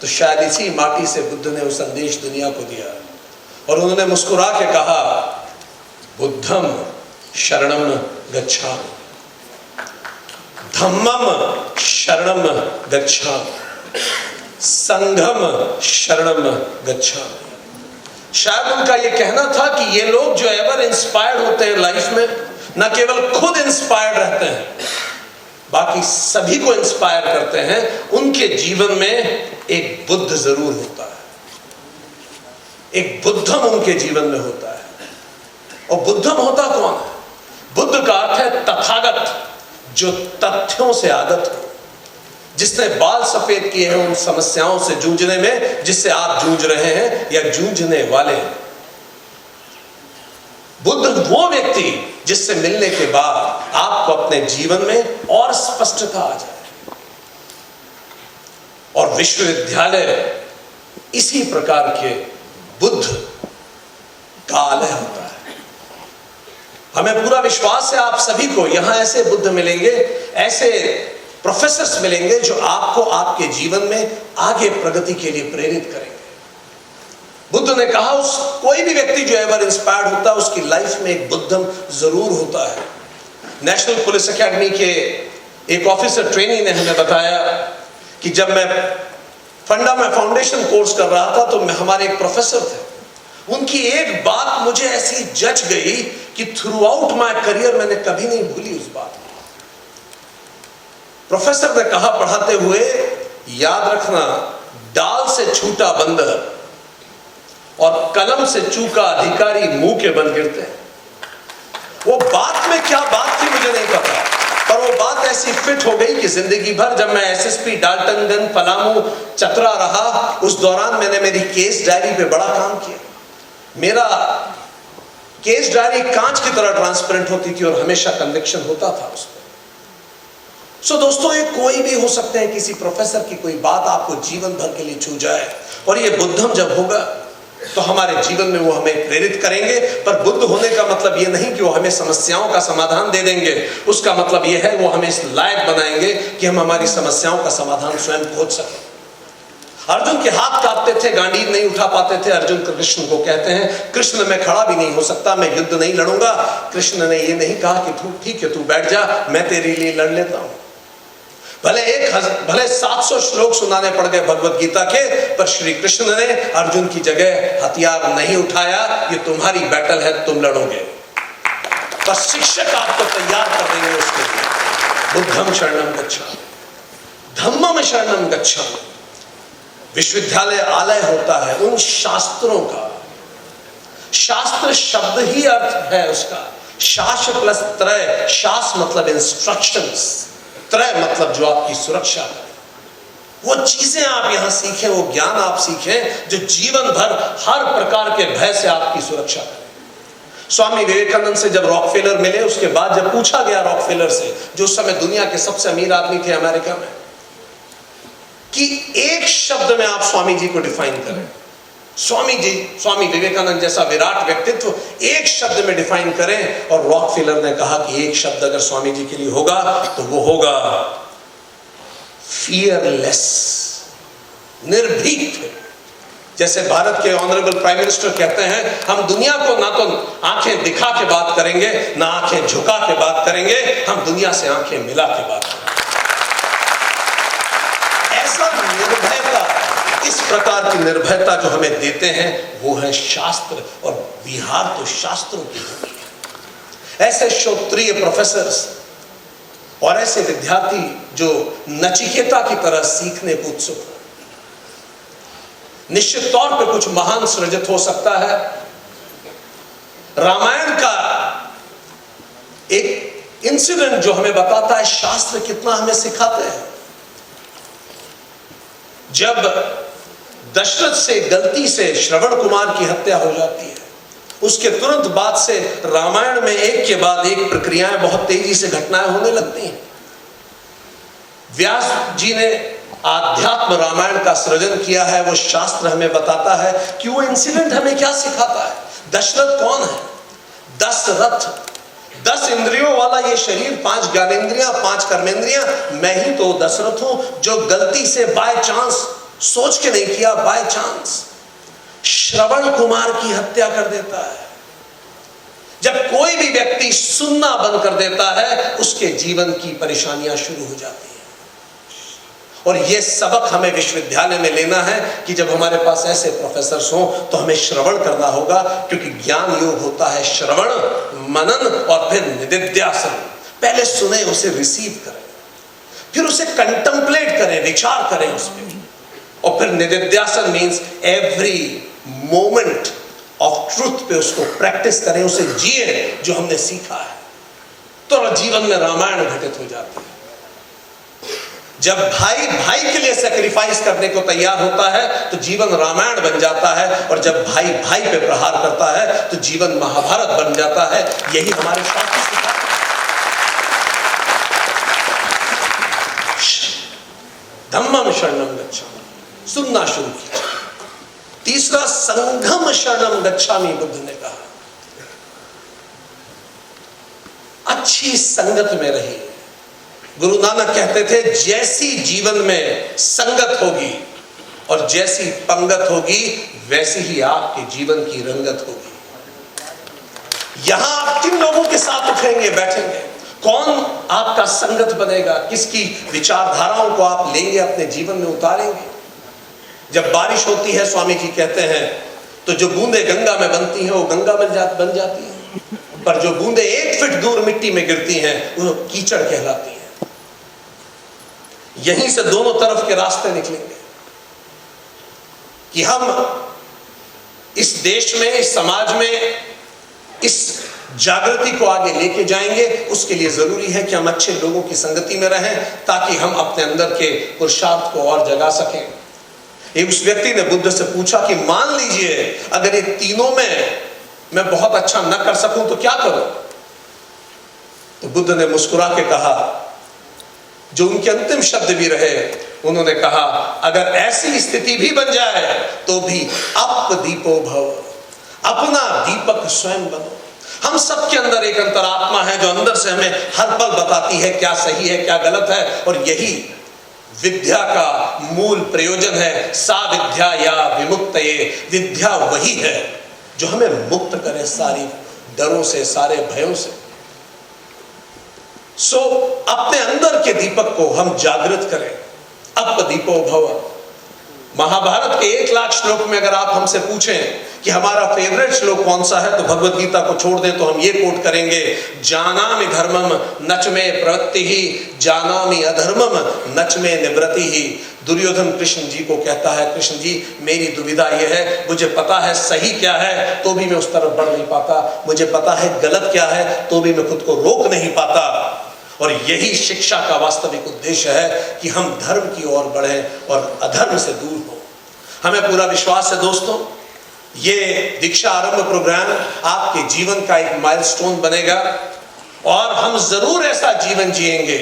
तो शायद इसी माटी से बुद्ध ने वो संदेश दुनिया को दिया और उन्होंने मुस्कुरा के कहा, बुद्धम शरणम गच्छामि, धम्मम शरणम गच्छामि, संघम शरणम गच्छामि। शायद उनका ये कहना था कि ये लोग जो एवर इंस्पायर्ड होते हैं लाइफ में, न केवल खुद इंस्पायर्ड रहते हैं, बाकी सभी को इंस्पायर करते हैं। उनके जीवन में एक बुद्ध जरूर होता है, एक बुद्धम उनके जीवन में होता है। और बुद्धम होता कौन है? बुद्ध का अर्थ है तथागत, जो तथ्यों से आगत हो, जिसने बाल सफेद किए हैं उन समस्याओं से जूझने में जिससे आप जूझ रहे हैं या जूझने वाले हैं। बुद्ध वो व्यक्ति जिससे मिलने के बाद आपको अपने जीवन में और स्पष्टता आ जाए। और विश्वविद्यालय इसी प्रकार के बुद्ध का आलय होता है। हमें पूरा विश्वास है आप सभी को यहाँ ऐसे बुद्ध मिलेंगे, ऐसे प्रोफेसर्स मिलेंगे जो आपको आपके जीवन में आगे प्रगति के लिए प्रेरित करेंगे। बुद्ध ने कहा उस कोई भी व्यक्ति जो एवर इंस्पायर्ड होता है उसकी लाइफ में एक बुद्धम जरूर होता है। नेशनल पुलिस एकेडमी के एक ऑफिसर ट्रेनी ने हमें बताया कि जब मैं फंडा में फाउंडेशन कोर्स कर रहा था, तो हमारे एक प्रोफेसर थे, उनकी एक बात मुझे ऐसी जच गई कि थ्रू आउट माई करियर मैंने कभी नहीं भूली उस बात को। प्रोफेसर ने कहा पढ़ाते हुए, याद रखना, डाल से छूटा बंदर और कलम से चूका अधिकारी मुंह के बल गिरते हैं। वो बात में क्या बात थी मुझे नहीं पता, पर वो बात ऐसी फिट हो गई कि जिंदगी भर जब मैं एसएसपी डाल्टनगंज पलामू चतरा रहा, उस दौरान मैंने मेरी केस डायरी पे बड़ा काम किया। मेरा केस डायरी कांच की तरह ट्रांसपेरेंट होती थी और हमेशा कन्विक्शन होता था उसमें। सो दोस्तों, ये कोई भी हो सकते हैं, किसी प्रोफेसर की कोई बात आपको जीवन भर के लिए छू जाए, और ये बुद्धम जब होगा तो हमारे जीवन में वो हमें प्रेरित करेंगे। पर बुद्ध होने का मतलब ये नहीं कि वो हमें समस्याओं का समाधान दे देंगे, उसका मतलब ये है वो हमें इस लायक बनाएंगे कि हम हमारी समस्याओं का समाधान स्वयं खोज सकें। अर्जुन के हाथ कांपते थे, गांडीव नहीं उठा पाते थे। अर्जुन कृष्ण को कहते हैं, कृष्ण मैं खड़ा भी नहीं हो सकता, मैं युद्ध नहीं लड़ूंगा। कृष्ण ने ये नहीं कहा कि तू ठीक है, तू बैठ जा, मैं तेरे लिए लड़ लेता हूं। भले 700 श्लोक सुनाने पड़ गए भगवत गीता के, पर श्री कृष्ण ने अर्जुन की जगह हथियार नहीं उठाया। ये तुम्हारी बैटल है, तुम लड़ोगे, पर शिक्षक आपको तैयार कर देंगे उसके लिए। बुद्धम शरणम गच्छामि, धम्मम शरणम गच्छामि। विश्वविद्यालय आलय होता है उन शास्त्रों का। शास्त्र शब्द ही अर्थ है उसका, शास प्लस त्रय। शास मतलब इंस्ट्रक्शंस, त्रय मतलब जो आपकी सुरक्षा करे। वो चीजें आप यहां सीखें, वो ज्ञान आप सीखें जो जीवन भर हर प्रकार के भय से आपकी सुरक्षा करे। स्वामी विवेकानंद से जब रॉकफेलर मिले, उसके बाद जब पूछा गया रॉकफेलर से, जो उस समय दुनिया के सबसे अमीर आदमी थे अमेरिका में, कि एक शब्द में आप स्वामी जी को डिफाइन करें। स्वामी विवेकानंद जैसा विराट व्यक्तित्व एक शब्द में डिफाइन करें, और रॉकफेलर ने कहा कि एक शब्द अगर स्वामी जी के लिए होगा तो वो होगा फियरलेस, निर्भीक। जैसे भारत के ऑनरेबल प्राइम मिनिस्टर कहते हैं, हम दुनिया को ना तो आंखें दिखा के बात करेंगे, ना आंखें झुका के बात करेंगे, हम दुनिया से आंखें मिला के बात करेंगे। निर्भयता, इस प्रकार की निर्भयता जो हमें देते हैं वो है शास्त्र, और बिहार तो शास्त्रों की भूमि है। ऐसे श्रोत्रिय प्रोफेसर्स और ऐसे विद्यार्थी जो नचिकेता की तरह सीखने को उत्सुक हो, निश्चित तौर पे कुछ महान सृजित हो सकता है। रामायण का एक इंसिडेंट जो हमें बताता है शास्त्र कितना हमें सिखाते हैं। जब दशरथ से गलती से श्रवण कुमार की हत्या हो जाती है, उसके तुरंत बाद से रामायण में एक के बाद एक प्रक्रियाएं, बहुत तेजी से घटनाएं होने लगती हैं। व्यास जी ने आध्यात्म रामायण का सृजन किया है। वो शास्त्र हमें बताता है कि वो इंसिडेंट हमें क्या सिखाता है। दशरथ कौन है? दशरथ, 10 इंद्रियों वाला ये शरीर, 5 ज्ञानेंद्रियां, 5 कर्मेंद्रियां, मैं ही तो दशरथ हूं जो गलती से बाय चांस, सोच के नहीं किया, बाय चांस श्रवण कुमार की हत्या कर देता है। जब कोई भी व्यक्ति सुनना बंद कर देता है, उसके जीवन की परेशानियां शुरू हो जाती है। और यह सबक हमें विश्वविद्यालय में लेना है कि जब हमारे पास ऐसे प्रोफेसर्स हों तो हमें श्रवण करना होगा, क्योंकि ज्ञान योग होता है श्रवण, मनन और फिर निदिध्यासन। पहले सुने, उसे रिसीव करें, फिर उसे कंटेम्पलेट करें, विचार करें उस पर, और फिर निदिध्यासन means every moment of truth पे उसको प्रैक्टिस करें, उसे जिए जो हमने सीखा है। तो जीवन में रामायण घटित हो जाती है। जब भाई भाई के लिए सैक्रिफाइस करने को तैयार होता है तो जीवन रामायण बन जाता है, और जब भाई भाई पे प्रहार करता है तो जीवन महाभारत बन जाता है। यही हमारे शास्त्र सिखाते हैं। धम्मम शरणम गच्छामि, सुनना शुरू किया। तीसरा, संघम शरणम गच्छामि, बुद्ध ने कहा अच्छी संगत में रहिए। गुरु नानक कहते थे, जैसी जीवन में संगत होगी और जैसी पंगत होगी, वैसी ही आपके जीवन की रंगत होगी। यहां आप किन लोगों के साथ उठेंगे, बैठेंगे, कौन आपका संगत बनेगा, किसकी विचारधाराओं को आप लेंगे, अपने जीवन में उतारेंगे, जब बारिश होती है, स्वामी जी कहते हैं, तो जो बूंदे गंगा में बनती हैं वो गंगा में बन जाती हैं, पर जो बूंदे 1 फीट दूर मिट्टी में गिरती हैं वो कीचड़ कहलाती हैं। यहीं से दोनों तरफ के रास्ते निकलेंगे कि हम इस देश में, इस समाज में इस जागृति को आगे लेके जाएंगे। उसके लिए जरूरी है कि हम अच्छे लोगों की संगति में रहें, ताकि हम अपने अंदर के पुरुषार्थ को और जगा सकें। एक उस व्यक्ति ने बुद्ध से पूछा कि मान लीजिए अगर ये तीनों में मैं बहुत अच्छा न कर सकूं तो क्या करूं? तो बुद्ध ने मुस्कुरा के कहा, जो उनके अंतिम शब्द भी रहे, उन्होंने कहा, अगर ऐसी स्थिति भी बन जाए तो भी अपदीपो भव, अपना दीपक स्वयं बनो। हम सबके अंदर एक अंतरात्मा है जो अंदर से हमें हर पल बताती है क्या सही है क्या गलत है, और यही विद्या का मूल प्रयोजन है। सा विद्या या विमुक्तये, विद्या वही है जो हमें मुक्त करे सारी डरों से, सारे भयों से। सो अपने अंदर के दीपक को हम जागृत करें। अपदीपो भव। महाभारत के 1 लाख श्लोक में अगर आप हमसे पूछें कि हमारा फेवरेट श्लोक कौन सा है, तो भगवत गीता को छोड़ दें तो हम ये कोट करेंगे, जानामि धर्मम नच में प्रवृत्ति ही, जानामि अधर्मम नच में निवृत्ति ही। दुर्योधन कृष्ण जी को कहता है, कृष्ण जी मेरी दुविधा यह है, मुझे पता है सही क्या है तो भी मैं उस तरफ बढ़ नहीं पाता, मुझे पता है गलत क्या है तो भी मैं खुद को रोक नहीं पाता। और यही शिक्षा का वास्तविक उद्देश्य है कि हम धर्म की ओर बढ़ें और अधर्म से दूर हो। हमें पूरा विश्वास है दोस्तों, ये दीक्षा आरंभ प्रोग्राम आपके जीवन का एक माइलस्टोन बनेगा, और हम जरूर ऐसा जीवन जिएंगे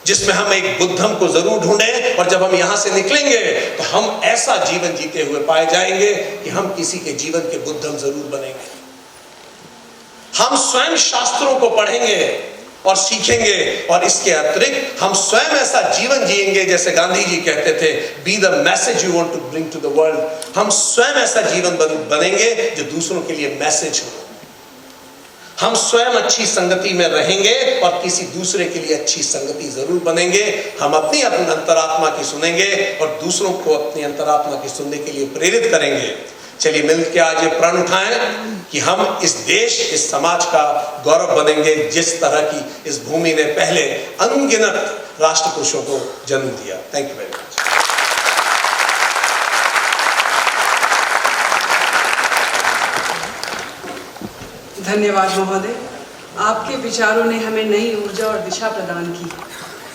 जिसमें हम एक बुद्धम को जरूर ढूंढें, और जब हम यहां से निकलेंगे तो हम ऐसा जीवन जीते हुए पाए जाएंगे कि हम किसी के जीवन के बुद्धम जरूर बनेंगे। हम स्वयं शास्त्रों को पढ़ेंगे और सीखेंगे, और इसके अतिरिक्त हम स्वयं ऐसा जीवन जिएंगे जैसे गांधी जी कहते थे, be the message you want to bring to the world. हम स्वयं ऐसा जीवन बनेंगे जो दूसरों के लिए मैसेज हो। हम स्वयं अच्छी संगति में रहेंगे और किसी दूसरे के लिए अच्छी संगति जरूर बनेंगे। हम अपनी अंतरात्मा की सुनेंगे और दूसरों को अपनी अंतरात्मा की सुनने के लिए प्रेरित करेंगे। चलिए मिलकर आज ये प्रण उठाएं कि हम इस देश, इस समाज का गौरव बनेंगे, जिस तरह की इस भूमि ने पहले अनगिनत राष्ट्र पुरुषों को जन्म दिया। Thank you very much. धन्यवाद महोदय, आपके विचारों ने हमें नई ऊर्जा और दिशा प्रदान की।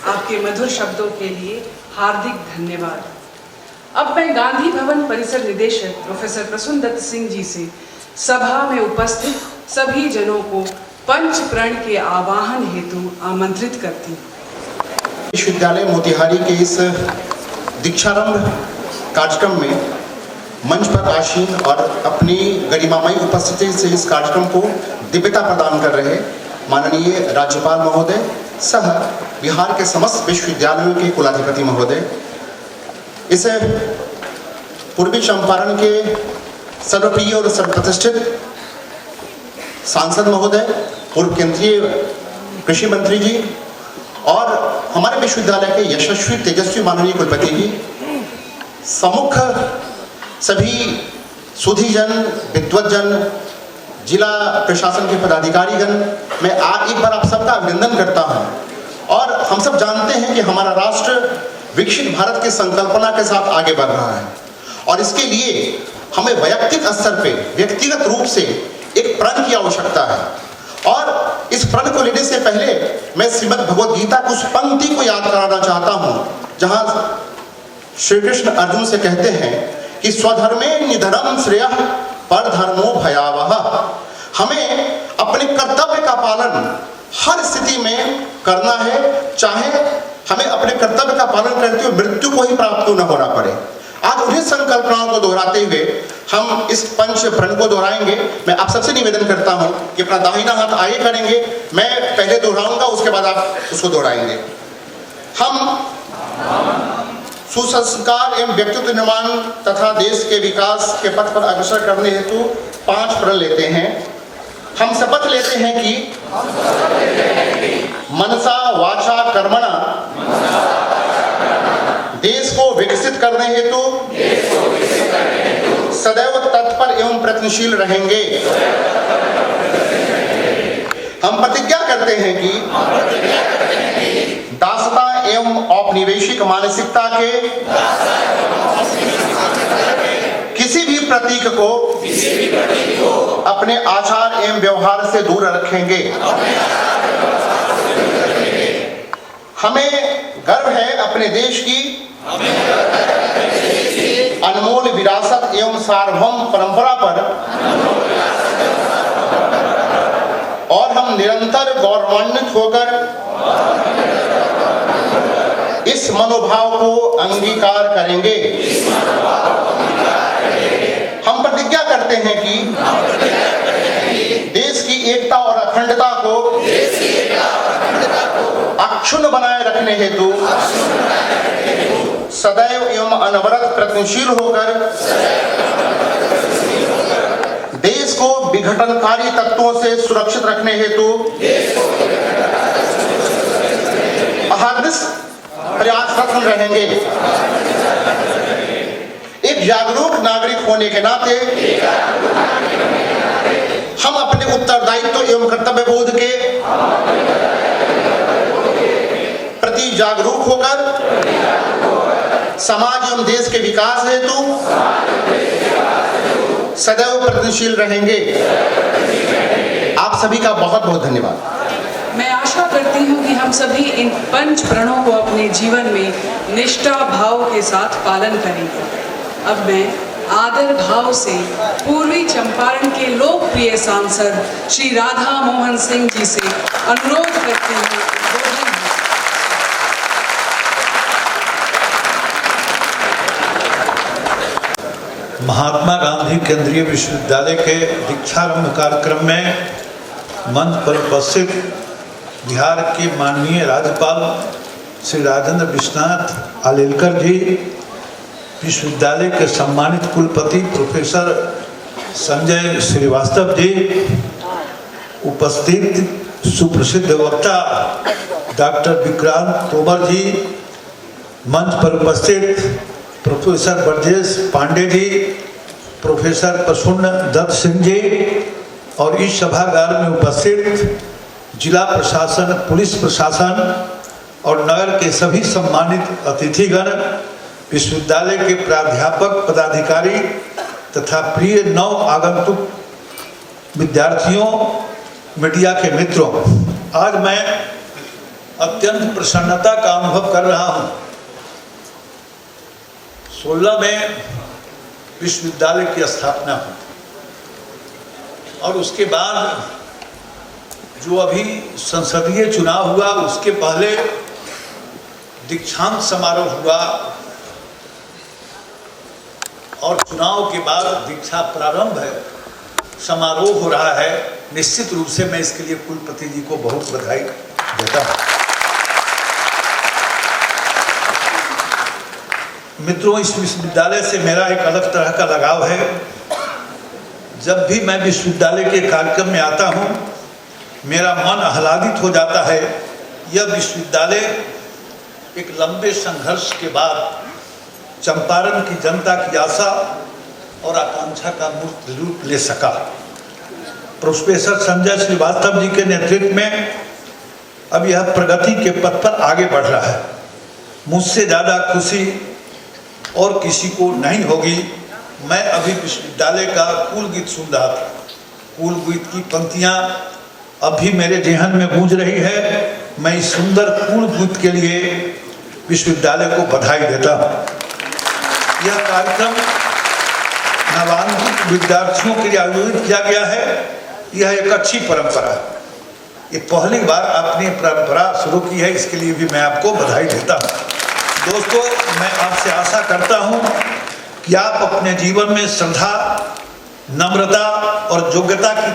आपके मधुर शब्दों के लिए हार्दिक धन्यवाद। अब मैं गांधी भवन परिसर निदेशक प्रोफेसर प्रसून दत्त सिंह जी से सभा में उपस्थित सभी जनों को पंच प्रण के आवाहन हेतु आमंत्रित करती हूँ। विश्वविद्यालय मोतिहारी के इस दीक्षारंभ कार्यक्रम में मंच पर आसीन और अपनी गरिमामयी उपस्थिति से इस कार्यक्रम को दिव्यता प्रदान कर रहे माननीय राज्यपाल महोदय सह बिहार के समस्त विश्वविद्यालयों के कुलाधिपति महोदय, इस पूर्वी चंपारण के सर्वप्रिय और सर्वप्रतिष्ठित सांसद महोदय, पूर्व केंद्रीय कृषि मंत्री जी और हमारे विश्वविद्यालय के यशस्वी तेजस्वी माननीय कुलपति जी, सम्मुख सभी सुधीजन, विद्वतजन, जिला प्रशासन के पदाधिकारीगण, मैं एक बार आप सबका अभिनंदन करता हूं। और हम सब जानते हैं कि हमारा राष्ट्र विकसित भारत की संकल्पना के साथ आगे बढ़ रहा है, और इसके लिए हमें वैयक्तिक स्तर पे, व्यक्तिगत रूप से एक प्रण की आवश्यकता है। और इस प्रण को लेने से पहले मैं श्रीमद् भगवद गीता की उस पंक्ति को याद कराना चाहता हूं जहां श्री कृष्ण अर्जुन से कहते हैं कि स्वधर्मे निधनम श्रेयः परधर्मो भयावह। हमें अपने कर्तव्य का पालन हर स्थिति में करना है, चाहे हमें अपने कर्तव्य का पालन करते हुए मृत्यु को ही प्राप्त न होना पड़े। आज उन्हीं संकल्पनाओं को दोहराते हुए हम इस पंच प्रण को दोहराएंगे। मैं आप सबसे निवेदन करता हूं कि अपना दाहिना हाथ आगे करेंगे, मैं पहले दोहराऊंगा, उसके बाद आप उसको दोहराएंगे। हम सुसंस्कार एवं व्यक्तित्व निर्माण तथा देश के विकास के पथ पर अग्रसर करने हेतु 5 प्रण लेते हैं। हम शपथ लेते हैं कि मनसा वाचा कर्मणा देश को विकसित करना करने हेतु सदैव तत्पर एवं प्रयत्नशील रहेंगे। हम प्रतिज्ञा करते हैं कि दासता एवं औपनिवेशिक मानसिकता के किसी भी प्रतीक को अपने आचार एवं व्यवहार से दूर रखेंगे। हमें गर्व है अपने देश की अनमोल विरासत एवं सार्वभौम परंपरा पर और हम निरंतर गौरवान्वित होकर इस मनोभाव को अंगीकार करेंगे। हम प्रतिज्ञा करते हैं कि देश की एकता और अखंडता को अक्षुण्ण बनाए रखने हेतु सदैव एवं अनवरत प्रयत्नशील होकर देश को विघटनकारी तत्वों से सुरक्षित रखने हेतु अहर्निश प्रयासरत रहेंगे। एक जागरूक नागरिक होने के नाते हम अपने उत्तरदायित्व एवं कर्तव्य बोध के प्रति जागरूक होकर समाज एवं देश के विकास हेतु सदैव प्रयत्नशील रहेंगे। आप सभी का बहुत बहुत धन्यवाद। मैं आशा करती हूँ कि हम सभी इन पंच प्रणों को अपने जीवन में निष्ठा भाव के साथ पालन करेंगे। अब मैं आदर भाव से पूर्वी चंपारण के लोकप्रिय सांसद श्री राधा मोहन सिंह जी से अनुरोध करती हूँ। महात्मा गांधी केंद्रीय विश्वविद्यालय के दीक्षारंभ कार्यक्रम में मंच पर उपस्थित बिहार के माननीय राज्यपाल श्री राजेंद्र विश्वनाथ आलेलकर जी, विश्वविद्यालय के सम्मानित कुलपति प्रोफेसर संजय श्रीवास्तव जी, उपस्थित सुप्रसिद्ध वक्ता डॉक्टर विक्रांत तोमर जी, मंच पर उपस्थित प्रोफेसर ब्रजेश पांडे जी, प्रोफेसर प्रसून दत्त सिंह जी और इस सभागार में उपस्थित जिला प्रशासन, पुलिस प्रशासन और नगर के सभी सम्मानित अतिथिगण, विश्वविद्यालय के प्राध्यापक, पदाधिकारी तथा प्रिय नव आगंतुक विद्यार्थियों, मीडिया के मित्रों, आज मैं अत्यंत प्रसन्नता का अनुभव कर रहा हूँ। 16 में विश्वविद्यालय की स्थापना हुई और उसके बाद जो अभी संसदीय चुनाव हुआ, उसके पहले दीक्षांत समारोह हुआ और चुनाव के बाद दीक्षा प्रारंभ है, समारोह हो रहा है। निश्चित रूप से मैं इसके लिए कुलपति जी को बहुत बधाई देता हूँ। मित्रों, इस विश्वविद्यालय से मेरा एक अलग तरह का लगाव है। जब भी मैं विश्वविद्यालय के कार्यक्रम में आता हूँ, मेरा मन आह्लादित हो जाता है। यह विश्वविद्यालय एक लंबे संघर्ष के बाद चंपारण की जनता की आशा और आकांक्षा का मूर्त रूप ले सका। प्रोफेसर संजय श्रीवास्तव जी के नेतृत्व में अब यह प्रगति के पथ पर आगे बढ़ रहा है। मुझसे ज़्यादा खुशी और किसी को नहीं होगी। मैं अभी विश्वविद्यालय का कुल गीत सुन रहा था। कुल गीत की पंक्तियाँ अभी मेरे जेहन में गूंज रही है। मैं इस सुंदर कुल गीत के लिए विश्वविद्यालय को बधाई देता हूँ। यह कार्यक्रम नवान्वित विद्यार्थियों के लिए आयोजित किया गया है। यह एक अच्छी परंपरा है। ये पहली बार आपने परंपरा शुरू की है, इसके लिए भी मैं आपको बधाई देता हूँ। दोस्तों, मैं आपसे आशा करता हूँ कि आप अपने जीवन में श्रद्धा, नम्रता और योग्यता की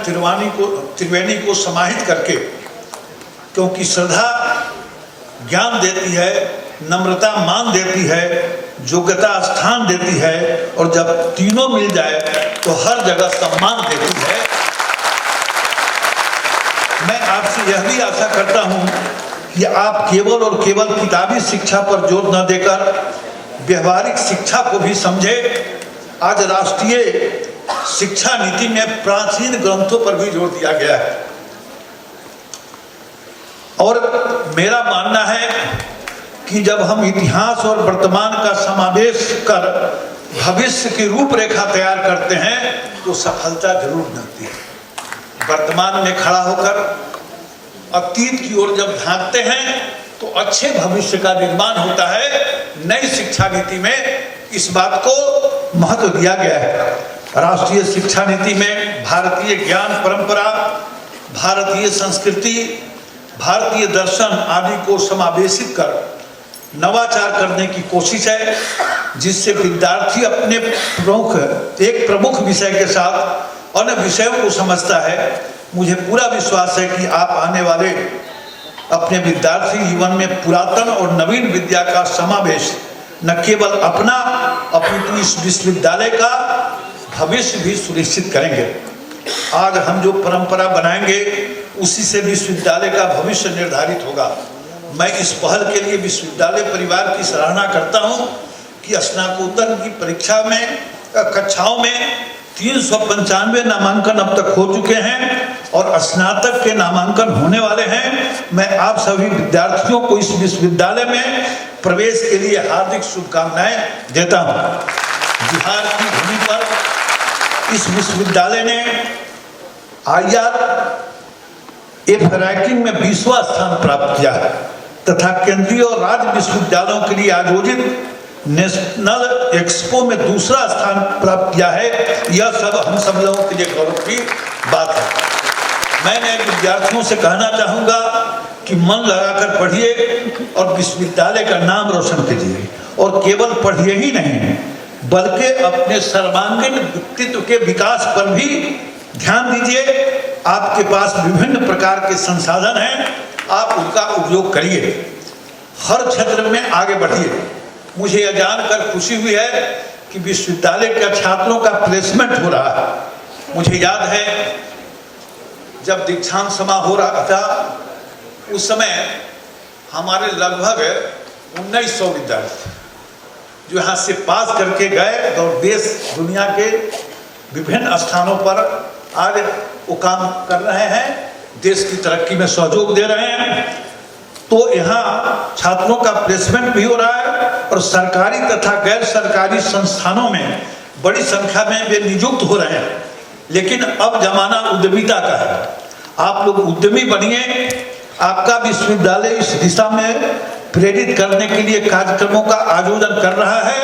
त्रिवेणी को समाहित करके, क्योंकि श्रद्धा ज्ञान देती है, नम्रता मान देती है, योग्यता स्थान देती है और जब तीनों मिल जाए तो हर जगह सम्मान देती है। मैं आपसे यह भी आशा करता हूँ कि आप केवल और केवल किताबी शिक्षा पर जोर न देकर व्यवहारिक शिक्षा को भी समझे। आज राष्ट्रीय शिक्षा नीति में प्राचीन ग्रंथों पर भी जोर दिया गया है और मेरा मानना है कि जब हम इतिहास और वर्तमान का समावेश कर भविष्य की रूपरेखा तैयार करते हैं तो सफलता जरूर मिलती है। वर्तमान में खड़ा होकर अतीत की ओर जब झांकते हैं तो अच्छे भविष्य का निर्माण होता है। नई शिक्षा नीति में इस बात को महत्व दिया गया है। राष्ट्रीय शिक्षा नीति में भारतीय ज्ञान परंपरा, भारतीय संस्कृति, भारतीय दर्शन आदि को समावेशित कर नवाचार करने की कोशिश है, जिससे विद्यार्थी अपने एक प्रमुख विषय के साथ अन्य विषयों को समझता है। मुझे पूरा विश्वास है कि आप आने वाले अपने विद्यार्थी जीवन में पुरातन और नवीन विद्या का समावेश न केवल अपना अपितु इस विश्वविद्यालय का भविष्य भी सुनिश्चित करेंगे। आज हम जो परंपरा बनाएंगे उसी से विश्वविद्यालय का भविष्य निर्धारित होगा। मैं इस पहल के लिए विश्वविद्यालय परिवार की सराहना करता हूं कि स्नातकोत्तर की परीक्षा में कक्षाओं में 395 नामांकन अब तक हो चुके हैं और स्नातक के नामांकन होने वाले हैं। मैं आप सभी विद्यार्थियों को इस विश्वविद्यालय में प्रवेश के लिए हार्दिक शुभकामनाएं देता हूं। बिहार की भूमि पर इस विश्वविद्यालय ने IRF रैंकिंग में 20वां स्थान प्राप्त किया है तथा केंद्रीय और राज्य विश्वविद्यालयों के लिए आयोजित नेशनल एक्सपो में दूसरा स्थान प्राप्त किया है। यह सब हम सब लोगों के लिए गौरव की बात है। मैंने विद्यार्थियों से कहना चाहूँगा कि मन लगाकर पढ़िए और विश्वविद्यालय का नाम रोशन कीजिए और केवल पढ़िए ही नहीं बल्कि अपने सर्वांगीण व्यक्तित्व के विकास पर भी ध्यान दीजिए। आपके पास विभिन्न प्रकार के संसाधन हैं, आप उनका उपयोग करिए, हर क्षेत्र में आगे बढ़िए। मुझे यह जानकर खुशी हुई है कि विश्वविद्यालय के छात्रों का प्लेसमेंट हो रहा है। मुझे याद है जब दीक्षांत समारोह हो रहा था उस समय हमारे लगभग 1900 विद्यार्थी जो यहाँ से पास करके गए और देश दुनिया के विभिन्न स्थानों पर आज वो काम कर रहे हैं, देश की तरक्की में सहयोग दे रहे हैं। तो यहाँ छात्रों का प्लेसमेंट भी हो रहा है और सरकारी तथा गैर सरकारी संस्थानों में बड़ी संख्या में वे नियुक्त हो रहे हैं। लेकिन अब जमाना उद्यमिता का है, आप लोग उद्यमी बनिए। आपका विश्वविद्यालय इस दिशा में प्रेरित करने के लिए कार्यक्रमों का आयोजन कर रहा है,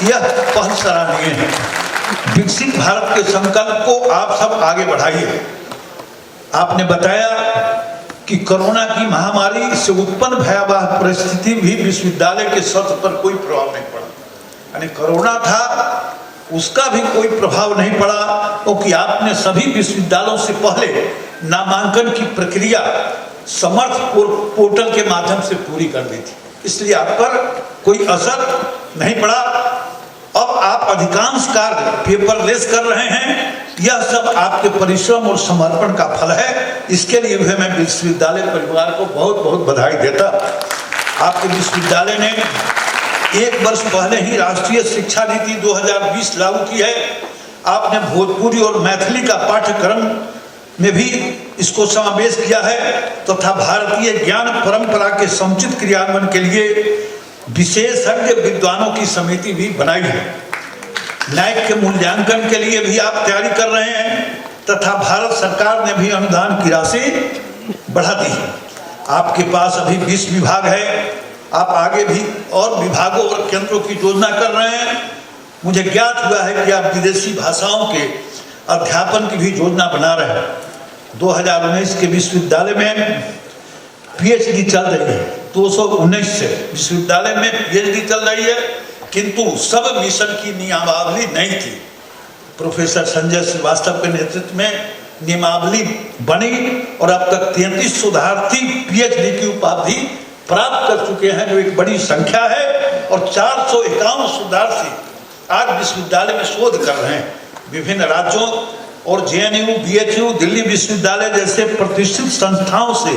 यह पहल सराहनीय है। विकसित भारत के संकल्प को आप सब आगे बढ़ाइए। आपने बताया कि कोरोना की महामारी से उत्पन्न भयावह परिस्थिति भी विश्वविद्यालय के सत्र पर कोई प्रभाव नहीं पड़ा। यानी कोरोना था उसका भी कोई प्रभाव नहीं पड़ा क्योंकि आपने सभी विश्वविद्यालयों से पहले नामांकन की प्रक्रिया समर्थ पोर्टल के माध्यम से पूरी कर दी थी, इसलिए आप पर कोई असर नहीं पड़ा। अब आप अधिकांश कार्य पेपरलेस कर रहे हैं, यह सब आपके परिश्रम और समर्पण का फल है। इसके लिए भी मैं विश्वविद्यालय परिवार को बहुत बहुत बधाई देता। आपके विश्वविद्यालय ने 1 वर्ष पहले ही राष्ट्रीय शिक्षा नीति 2020 लागू की है। आपने भोजपुरी और मैथिली का पाठ्यक्रम में भी इसको समावेश किया है तथा भारतीय ज्ञान परंपरा के समुचित क्रियान्वयन के लिए विशेषज्ञ विद्वानों की समिति भी बनाई है। न्यायिक के मूल्यांकन के लिए भी आप तैयारी कर रहे हैं तथा भारत सरकार ने भी अनुदान की राशि बढ़ा दी है। आपके पास अभी 20 विभाग है, आप आगे भी और विभागों और केंद्रों की योजना कर रहे हैं। मुझे ज्ञात हुआ है कि आप विदेशी भाषाओं के अध्यापन की भी योजना बना रहे हैं। 2019 के विश्वविद्यालय में पीएचडी चल रही है, 219 से विश्वविद्यालय में पीएचडी चल रही है, किंतु सब मिशन की नियमावली नहीं थी। प्रोफेसर संजय श्रीवास्तव के नेतृत्व में नियमावली बनी और अब तक 33 शोधार्थी पीएचडी की उपाधि प्राप्त कर चुके हैं, जो एक बड़ी संख्या है। और 451 शोधार्थी आज विश्वविद्यालय में शोध कर रहे हैं। विभिन्न राज्यों और जेएनयू, बीएचयू, दिल्ली विश्वविद्यालय जैसे प्रतिष्ठित संस्थाओं से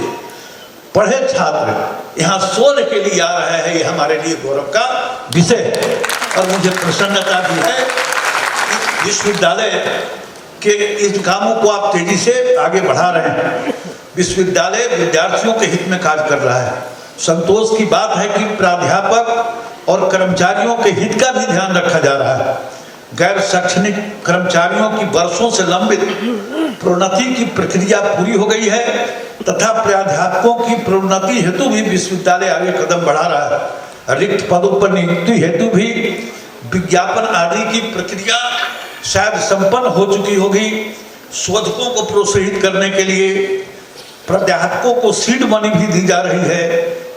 पढ़े छात्र यहाँ शोध के लिए आ रहे हैं, ये हमारे लिए गौरव का विषय है और मुझे प्रसन्नता भी है कि विश्वविद्यालय के इन कामों को आप तेजी से आगे बढ़ा रहे हैं। विश्वविद्यालय विद्यार्थियों के हित में कार्य कर रहा है। संतोष की बात है कि प्राध्यापक और कर्मचारियों के हित का भी ध्यान रखा जा रहा है। गैर शैक्षणिक कर्मचारियों की वर्षों से लंबित प्रोन्नति की प्रक्रिया पूरी हो गई है तथा प्राध्यापकों की प्रोन्नति हेतु भी विश्वविद्यालय आगे कदम बढ़ा रहा है। रिक्त पदों पर नियुक्ति हेतु भी विज्ञापन आदि की प्रक्रिया शायद संपन्न हो चुकी होगी। शोधकों को प्रोत्साहित करने के लिए प्राध्यापकों को सीड मनी भी दी जा रही है।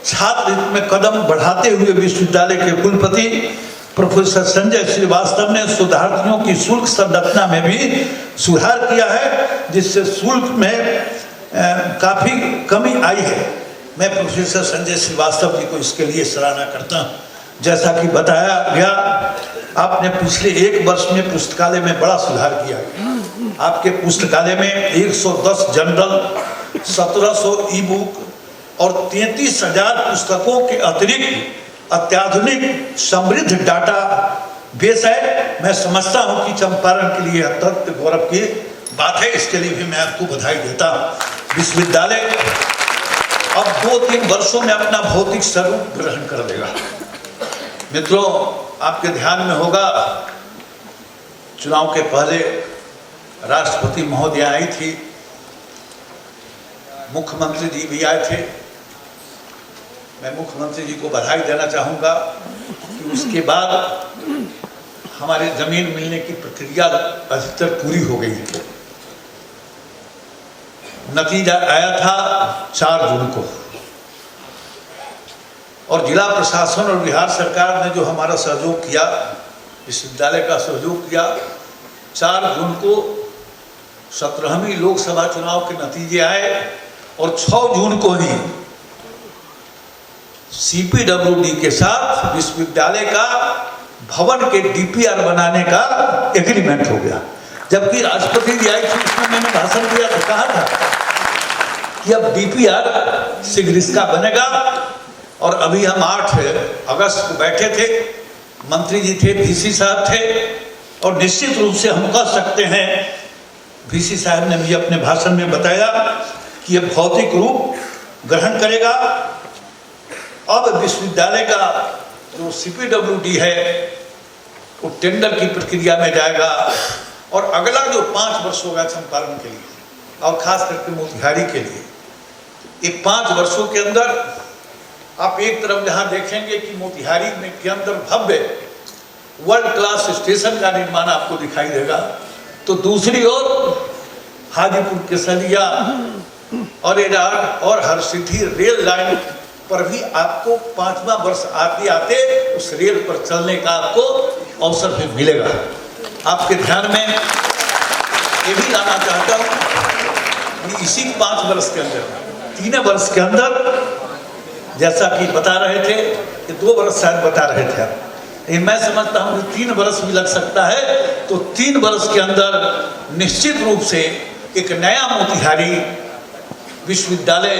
छात्र हित में कदम बढ़ाते हुए विश्वविद्यालय के कुलपति प्रोफेसर संजय श्रीवास्तव ने शोधार्थियों की शुल्क संरचना में भी सुधार किया है, जिससे शुल्क में काफी कमी आई है। मैं प्रोफेसर संजय श्रीवास्तव जी को इसके लिए सराहना करता हूँ। जैसा कि बताया गया, आपने पिछले 1 वर्ष में पुस्तकालय में बड़ा सुधार किया है। आपके पुस्तकालय में 110 जनरल, 1700 ई बुक और 33,000 पुस्तकों के अतिरिक्त अत्याधुनिक समृद्ध डाटा बेस है। मैं समझता हूं कि चंपारण के लिए अत्यंत गौरव की बात है। इसके लिए भी मैं आपको बधाई देता हूं। विश्वविद्यालय अब 2-3 वर्षों में अपना भौतिक स्वरूप ग्रहण कर लेगा। मित्रों, आपके ध्यान में होगा, चुनाव के पहले राष्ट्रपति महोदय आई थी, मुख्यमंत्री जी भी आए थे। मैं मुख्यमंत्री जी को बधाई देना चाहूँगा कि उसके बाद हमारे जमीन मिलने की प्रक्रिया अधिकतर पूरी हो गई है। नतीजा आया था 4 जून को, और जिला प्रशासन और बिहार सरकार ने जो हमारा सहयोग किया, विश्वविद्यालय का सहयोग किया, 4 जून को 17वीं लोकसभा चुनाव के नतीजे आए और 6 जून को ही CPWD के साथ विश्वविद्यालय का भवन के DPR बनाने का एग्रीमेंट हो गया। जबकि राष्ट्रपति जी आई थी, उसमें मैंने भाषण दिया तो कहा था कि अब DPR शीघ्र इसका बनेगा। और अभी हम 8 अगस्त को बैठे थे, मंत्री जी थे, VC साहब थे, और निश्चित रूप से हम कह सकते हैं, VC साहब ने भी अपने भाषण में बताया कि यह भौतिक रूप ग्रहण करेगा। अब विश्वविद्यालय का जो CPWD है वो टेंडर की प्रक्रिया में जाएगा, और अगला जो 5 वर्ष होगा चंपारण के लिए और खास करके मोतिहारी के लिए, ये 5 वर्षों के अंदर आप एक तरफ जहां देखेंगे कि मोतिहारी में के अंदर भव्य वर्ल्ड क्लास स्टेशन का निर्माण आपको दिखाई देगा, तो दूसरी ओर हाजीपुर केसरिया और एडार और हरसिद्धि रेल लाइन पर भी आपको 5वां वर्ष आते आते उस रेल पर चलने का आपको अवसर भी मिलेगा। आपके ध्यान में ये भी लाना चाहता हूँ कि इसी 5 वर्ष के अंदर, 3 वर्ष के अंदर, जैसा कि बता रहे थे कि 2 वर्ष शायद बता रहे थे आप, लेकिन मैं समझता हूँ कि 3 वर्ष भी लग सकता है। तो 3 वर्ष के अंदर निश्चित रूप से एक नया मोतिहारी विश्वविद्यालय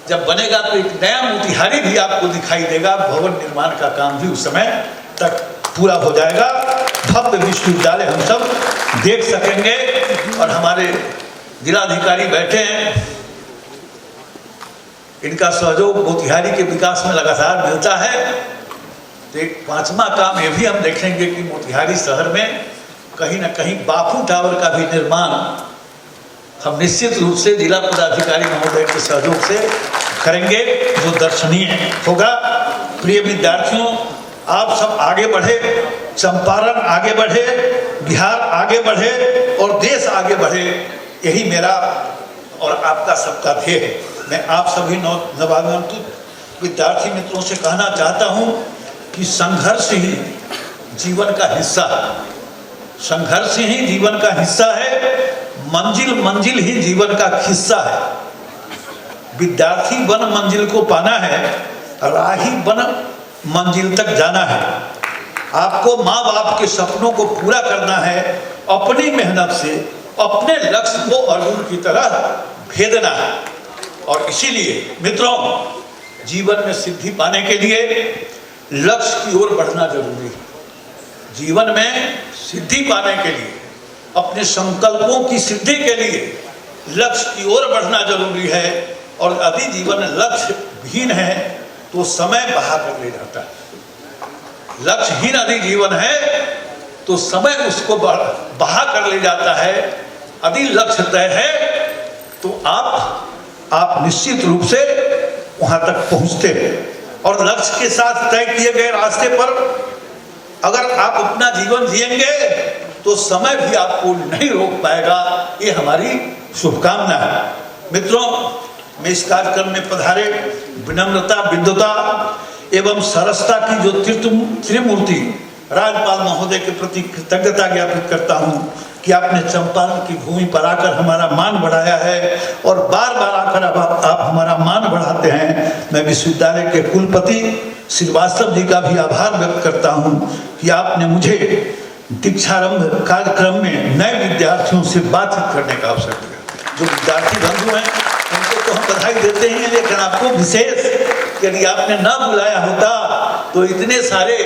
जब बनेगा तो एक नया मोतिहारी भी आपको दिखाई देगा। भवन निर्माण का काम भी उस समय तक पूरा हो जाएगा। भव्य विश्वविद्यालय हम सब देख सकेंगे। और हमारे जिलाधिकारी बैठे हैं, इनका सहयोग मोतिहारी के विकास में लगातार मिलता है। तो एक 5वां काम ये भी हम देखेंगे कि मोतिहारी शहर में कहीं ना कहीं बापू टावर का भी निर्माण हम निश्चित रूप से जिला पदाधिकारी महोदय के सहयोग से करेंगे, जो दर्शनीय होगा। प्रिय विद्यार्थियों, आप सब आगे बढ़े, चंपारण आगे बढ़े, बिहार आगे बढ़े और देश आगे बढ़े, यही मेरा और आपका सबका ध्येय है। मैं आप सभी नवागंतुक विद्यार्थी मित्रों से कहना चाहता हूं कि संघर्ष ही जीवन का हिस्सा है। संघर्ष ही जीवन का हिस्सा है। मंजिल मंजिल ही जीवन का हिस्सा है। विद्यार्थी बन मंजिल को पाना है, राही बन मंजिल तक जाना है। आपको माँ बाप के सपनों को पूरा करना है, अपनी मेहनत से अपने लक्ष्य को अर्जुन की तरह भेदना है। और इसीलिए मित्रों, जीवन में सिद्धि पाने के लिए लक्ष्य की ओर बढ़ना जरूरी है। जीवन में सिद्धि पाने के लिए, अपने संकल्पों की सिद्धि के लिए लक्ष्य की ओर बढ़ना जरूरी है। और यदि जीवन लक्ष्य विहीन है तो समय बहा कर ले जाता है। लक्ष्यहीन यदि जीवन है तो समय उसको बहा कर ले जाता है। यदि लक्ष्य तय है तो आप निश्चित रूप से वहां तक पहुंचते हैं। और लक्ष्य के साथ तय किए गए रास्ते पर अगर आप अपना जीवन जिएंगे तो समय भी आपको नहीं रोक पाएगा। ये हमारी शुभकामना है। मित्रों, मैं इस कार्यक्रम में पधारे विनम्रता, विद्वता एवं सरसता की जो त्रिमूर्ति राज्यपाल महोदय के प्रति कृतज्ञता ज्ञापित करता हूं कि आपने चंपारण की भूमि पर आकर हमारा मान बढ़ाया है और बार बार आकर आप हमारा मान बढ़ाते हैं। मैं विश्वविद्यालय के कुलपति श्रीवास्तव जी का भी आभार व्यक्त करता हूं कि आपने मुझे दीक्षारंभ कार्यक्रम में नए विद्यार्थियों से बातचीत करने का अवसर दिया। जो विद्यार्थी बंधु हैं उनको तो हम बधाई देते हैं, लेकिन आपको विशेष, यदि आपने ना बुलाया होता तो इतने सारे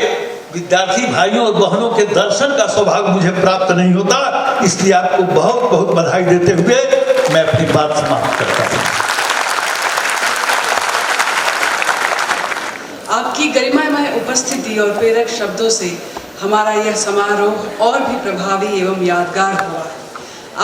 विद्यार्थी भाइयों और बहनों के दर्शन का सौभाग्य मुझे प्राप्त नहीं होता। इसलिए आपको बहुत बहुत बधाई देते हुए मैं अपनी बात समाप्त करता हूँ। आपकी गरिमामय उपस्थिति और प्रेरक शब्दों से हमारा यह समारोह और भी प्रभावी एवं यादगार हुआ।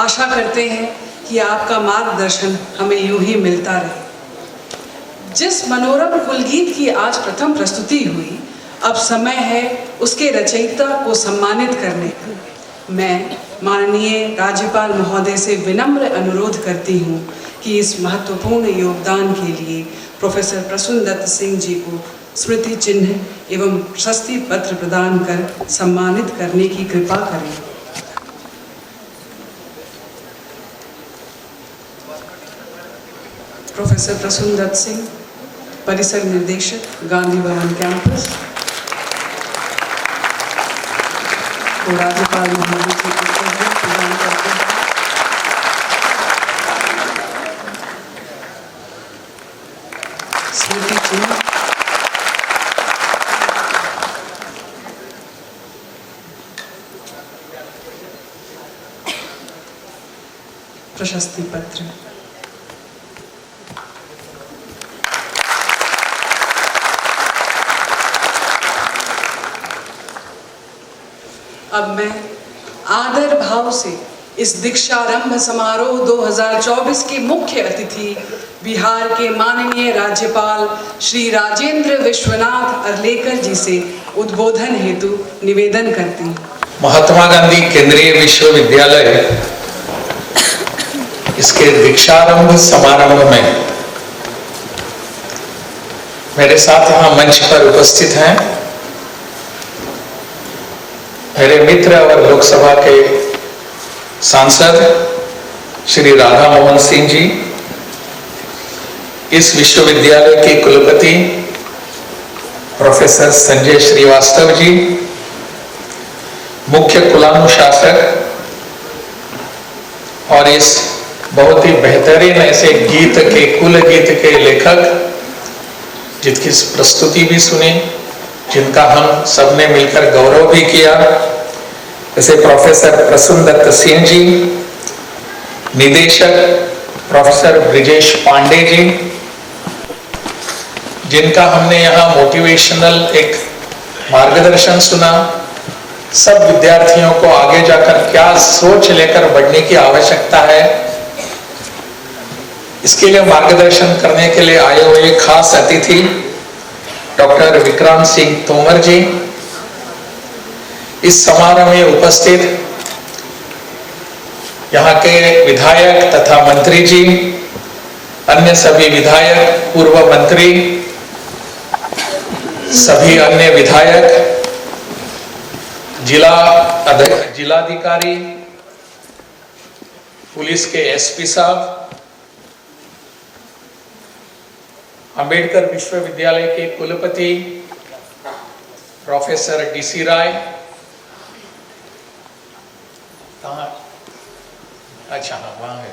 आशा करते हैं कि आपका मार्गदर्शन हमें यूं ही मिलता रहे। जिस मनोरम कुलगीत की आज प्रथम प्रस्तुति हुई, अब समय है उसके रचयिता को सम्मानित करने का। मैं माननीय राज्यपाल महोदय से विनम्र अनुरोध करती हूँ कि इस महत्वपूर्ण योगदान के लिए प्रोफेसर प्रसून दत्त सिंह जी को स्मृति चिन्ह एवं प्रशस्ति पत्र प्रदान कर सम्मानित करने की कृपा करें। प्रोफेसर प्रसून दत्त सिंह, परिसर निर्देशक, गांधी भवन कैंपस, को राज्यपाल महोदय जी को प्रदान करते हैं। स्मृति चिन्ह, प्रशस्ति पत्र। अब मैं आदर भाव से इस दीक्षारंभ समारोह 2024 के मुख्य अतिथि बिहार के माननीय राज्यपाल श्री राजेंद्र विश्वनाथ अर्लेकर जी से उद्बोधन हेतु निवेदन करती हूँ। महात्मा गांधी केंद्रीय विश्वविद्यालय इसके दीक्षारंभ समारोह में मेरे साथ यहाँ मंच पर उपस्थित हैं मेरे मित्र और लोकसभा के सांसद श्री राधा मोहन सिंह जी, इस विश्वविद्यालय के कुलपति प्रोफेसर संजय श्रीवास्तव जी, मुख्य कुलानुशासक और इस बहुत ही बेहतरीन ऐसे गीत के कुल गीत के लेखक जिनकी प्रस्तुति भी सुनी, जिनका हम सबने मिलकर गौरव भी किया, जैसे प्रोफेसर प्रसून दत्त सिंह जी, निदेशक प्रोफेसर ब्रिजेश पांडे जी, जिनका हमने यहाँ मोटिवेशनल एक मार्गदर्शन सुना, सब विद्यार्थियों को आगे जाकर क्या सोच लेकर बढ़ने की आवश्यकता है, इसके लिए मार्गदर्शन करने के लिए आए हुए खास अतिथि डॉक्टर विक्रांत सिंह तोमर जी, इस समारोह में उपस्थित यहाँ के विधायक तथा मंत्री जी, अन्य सभी विधायक, पूर्व मंत्री, सभी अन्य विधायक, जिलाधिकारी, पुलिस के एसपी साहब, अंबेडकर विश्वविद्यालय के कुलपति प्रोफेसर डीसी राय, कहाँ? अच्छा हाँ, वहाँ है।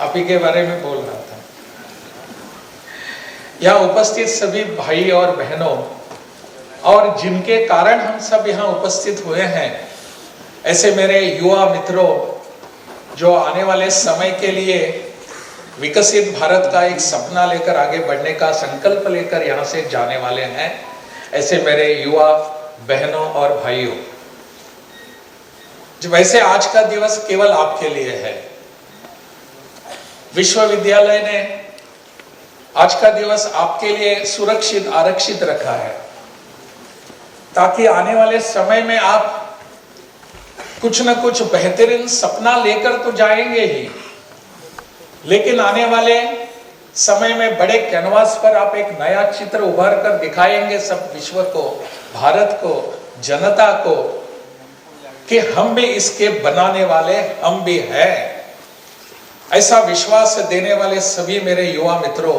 आप ही के बारे में बोल रहा था। यहाँ उपस्थित सभी भाई और बहनों, और जिनके कारण हम सब यहाँ उपस्थित हुए हैं, ऐसे मेरे युवा मित्रों जो आने वाले समय के लिए विकसित भारत का एक सपना लेकर आगे बढ़ने का संकल्प लेकर यहाँ से जाने वाले हैं, ऐसे मेरे युवा बहनों और भाइयों, जो वैसे आज का दिवस केवल आपके लिए है। विश्वविद्यालय ने आज का दिवस आपके लिए सुरक्षित आरक्षित रखा है, ताकि आने वाले समय में आप कुछ न कुछ बेहतरीन सपना लेकर तो जाएंगे ही, लेकिन आने वाले समय में बड़े कैनवास पर आप एक नया चित्र उभार कर दिखाएंगे सब विश्व को, भारत को, जनता को, कि हम भी इसके बनाने वाले हम भी हैं। ऐसा विश्वास देने वाले सभी मेरे युवा मित्रों,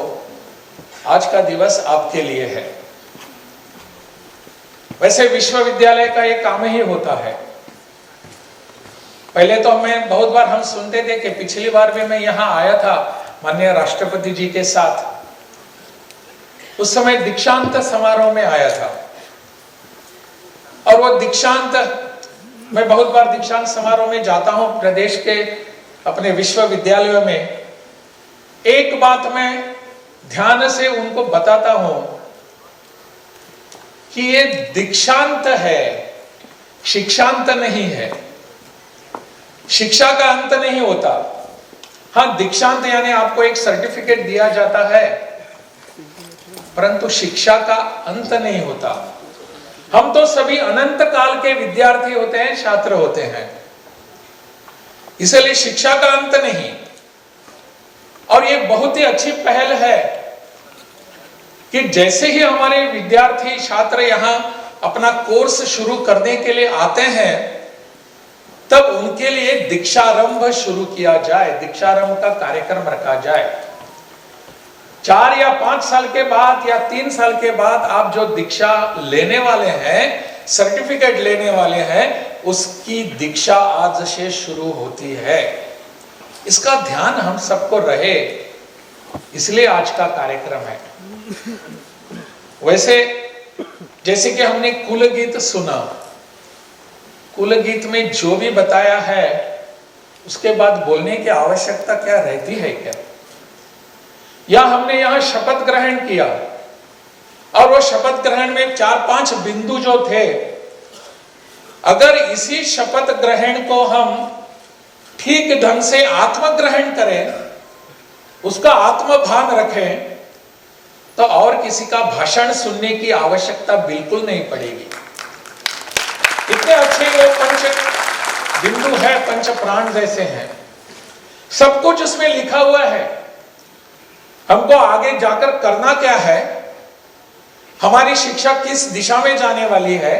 आज का दिवस आपके लिए है। वैसे विश्वविद्यालय का एक काम ही होता है। पहले तो हमें बहुत बार हम सुनते थे कि पिछली बार भी मैं यहाँ आया था माननीय राष्ट्रपति जी के साथ, उस समय दीक्षांत समारोह में आया था, और वो दीक्षांत, मैं बहुत बार दीक्षांत समारोह में जाता हूं प्रदेश के अपने विश्वविद्यालयों में। एक बात मैं ध्यान से उनको बताता हूं कि ये दीक्षांत है, शिक्षांत नहीं है। शिक्षा का अंत नहीं होता। हाँ, दीक्षांत यानी आपको एक सर्टिफिकेट दिया जाता है, परंतु शिक्षा का अंत नहीं होता। हम तो सभी अनंत काल के विद्यार्थी होते हैं, छात्र होते हैं, इसलिए शिक्षा का अंत नहीं। और ये बहुत ही अच्छी पहल है कि जैसे ही हमारे विद्यार्थी छात्र यहाँ अपना कोर्स शुरू करने के लिए आते हैं, तब उनके लिए दीक्षारंभ शुरू किया जाए, दीक्षारंभ का कार्यक्रम रखा जाए। 4 या 5 साल के बाद या 3 साल के बाद आप जो दीक्षा लेने वाले हैं, सर्टिफिकेट लेने वाले हैं, उसकी दीक्षा आज से शुरू होती है। इसका ध्यान हम सबको रहे, इसलिए आज का कार्यक्रम है। वैसे जैसे कि हमने कुल गीत सुना, कुल गीत में जो भी बताया है उसके बाद बोलने की आवश्यकता क्या रहती है क्या? या हमने यहाँ शपथ ग्रहण किया, और वो शपथ ग्रहण में 4-5 बिंदु जो थे, अगर इसी शपथ ग्रहण को हम ठीक ढंग से आत्मग्रहण करें, उसका आत्मभान रखें, तो और किसी का भाषण सुनने की आवश्यकता बिल्कुल नहीं पड़ेगी। इतने अच्छे वो पंच बिंदु है, पंच प्राण जैसे हैं, सब कुछ उसमें लिखा हुआ है। हमको आगे जाकर करना क्या है, हमारी शिक्षा किस दिशा में जाने वाली है,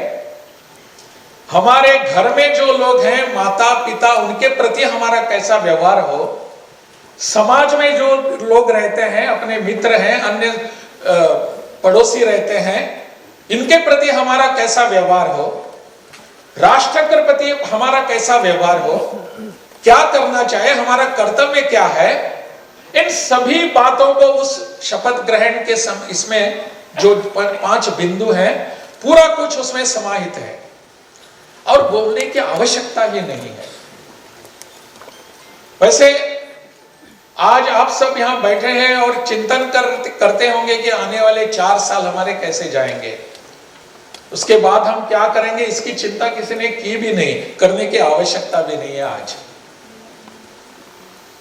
हमारे घर में जो लोग हैं, माता पिता, उनके प्रति हमारा कैसा व्यवहार हो, समाज में जो लोग रहते हैं, अपने मित्र हैं, अन्य पड़ोसी रहते हैं, इनके प्रति हमारा कैसा व्यवहार हो, राष्ट्र के प्रति हमारा कैसा व्यवहार हो, क्या करना चाहे, हमारा कर्तव्य क्या है, इन सभी बातों को उस शपथ ग्रहण के इसमें जो 5 बिंदु हैं, पूरा कुछ उसमें समाहित है, और बोलने की आवश्यकता ही नहीं है। वैसे आज आप सब यहाँ बैठे हैं और चिंतन करते होंगे कि आने वाले 4 साल हमारे कैसे जाएंगे, उसके बाद हम क्या करेंगे, इसकी चिंता किसी ने की भी नहीं, करने की आवश्यकता भी नहीं है आज।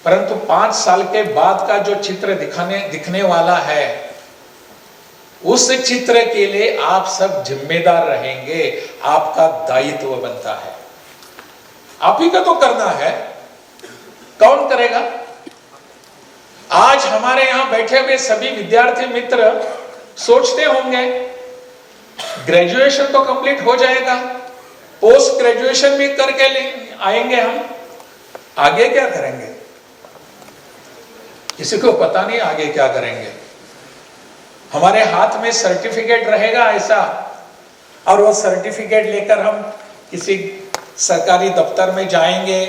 परंतु 5 साल के बाद का जो चित्र दिखने वाला है, उस चित्र के लिए आप सब जिम्मेदार रहेंगे, आपका दायित्व बनता है। आप ही का तो करना है, कौन करेगा? आज हमारे यहां बैठे हुए सभी विद्यार्थी मित्र सोचते होंगे, ग्रेजुएशन तो कंप्लीट हो जाएगा, पोस्ट ग्रेजुएशन भी करके आएंगे, हम आगे क्या करेंगे? किसी को पता नहीं आगे क्या करेंगे। हमारे हाथ में सर्टिफिकेट रहेगा ऐसा, और वो सर्टिफिकेट लेकर हम किसी सरकारी दफ्तर में जाएंगे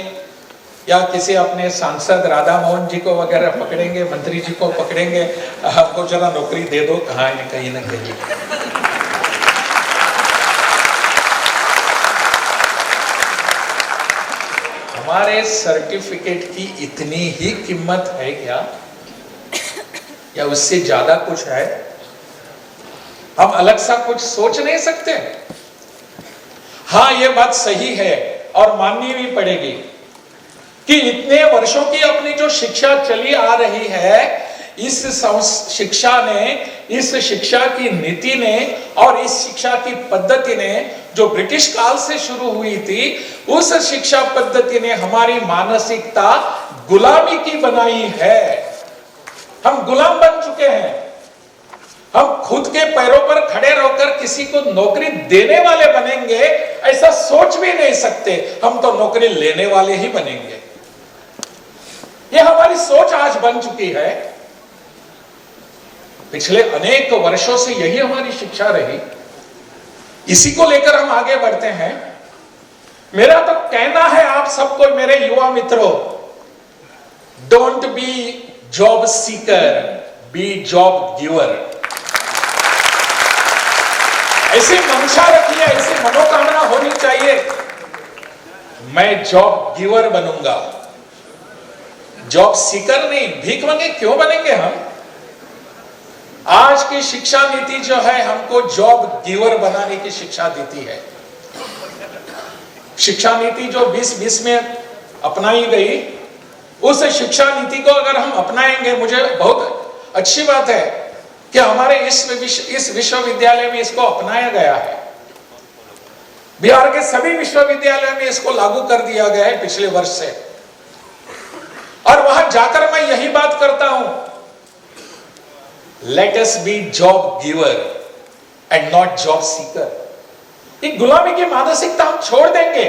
या किसी अपने सांसद राधा मोहन जी को वगैरह पकड़ेंगे, मंत्री जी को पकड़ेंगे, हमको जरा नौकरी दे दो, कहाँ है कहीं ना कहीं। हमारे सर्टिफिकेट की इतनी ही कीमत है क्या, या उससे ज्यादा कुछ है? हम अलग सा कुछ सोच नहीं सकते? हाँ, ये बात सही है और माननी भी पड़ेगी कि इतने वर्षों की अपनी जो शिक्षा चली आ रही है, इस शिक्षा ने, इस शिक्षा की नीति ने और इस शिक्षा की पद्धति ने जो ब्रिटिश काल से शुरू हुई थी, उस शिक्षा पद्धति ने हमारी मानसिकता गुलामी की बनाई है। हम गुलाम बन चुके हैं। हम खुद के पैरों पर खड़े रहकर किसी को नौकरी देने वाले बनेंगे, ऐसा सोच भी नहीं सकते। हम तो नौकरी लेने वाले ही बनेंगे। यह हमारी सोच आज बन चुकी है। पिछले अनेक वर्षों से यही हमारी शिक्षा रही, इसी को लेकर हम आगे बढ़ते हैं। मेरा तो कहना है आप सबको, मेरे युवा मित्रों, don't be job seeker, be job giver. ऐसी मंशा रखिए, ऐसी मनोकामना होनी चाहिए, मैं जॉब गिवर बनूंगा, जॉब सीकर नहीं। भीख मांगे क्यों बनेंगे हम? आज की शिक्षा नीति जो है हमको जॉब गिवर बनाने की शिक्षा देती है। शिक्षा नीति जो 2020 में अपनाई गई, उस शिक्षा नीति को अगर हम अपनाएंगे, मुझे बहुत अच्छी बात है कि हमारे इस विश्वविद्यालय में इसको अपनाया गया है। बिहार के सभी विश्वविद्यालयों में इसको लागू कर दिया गया है पिछले वर्ष से। और वहां जाकर मैं यही बात करता हूं, let us B job giver and not job seeker. एक गुलामी की मानसिकता हम छोड़ देंगे।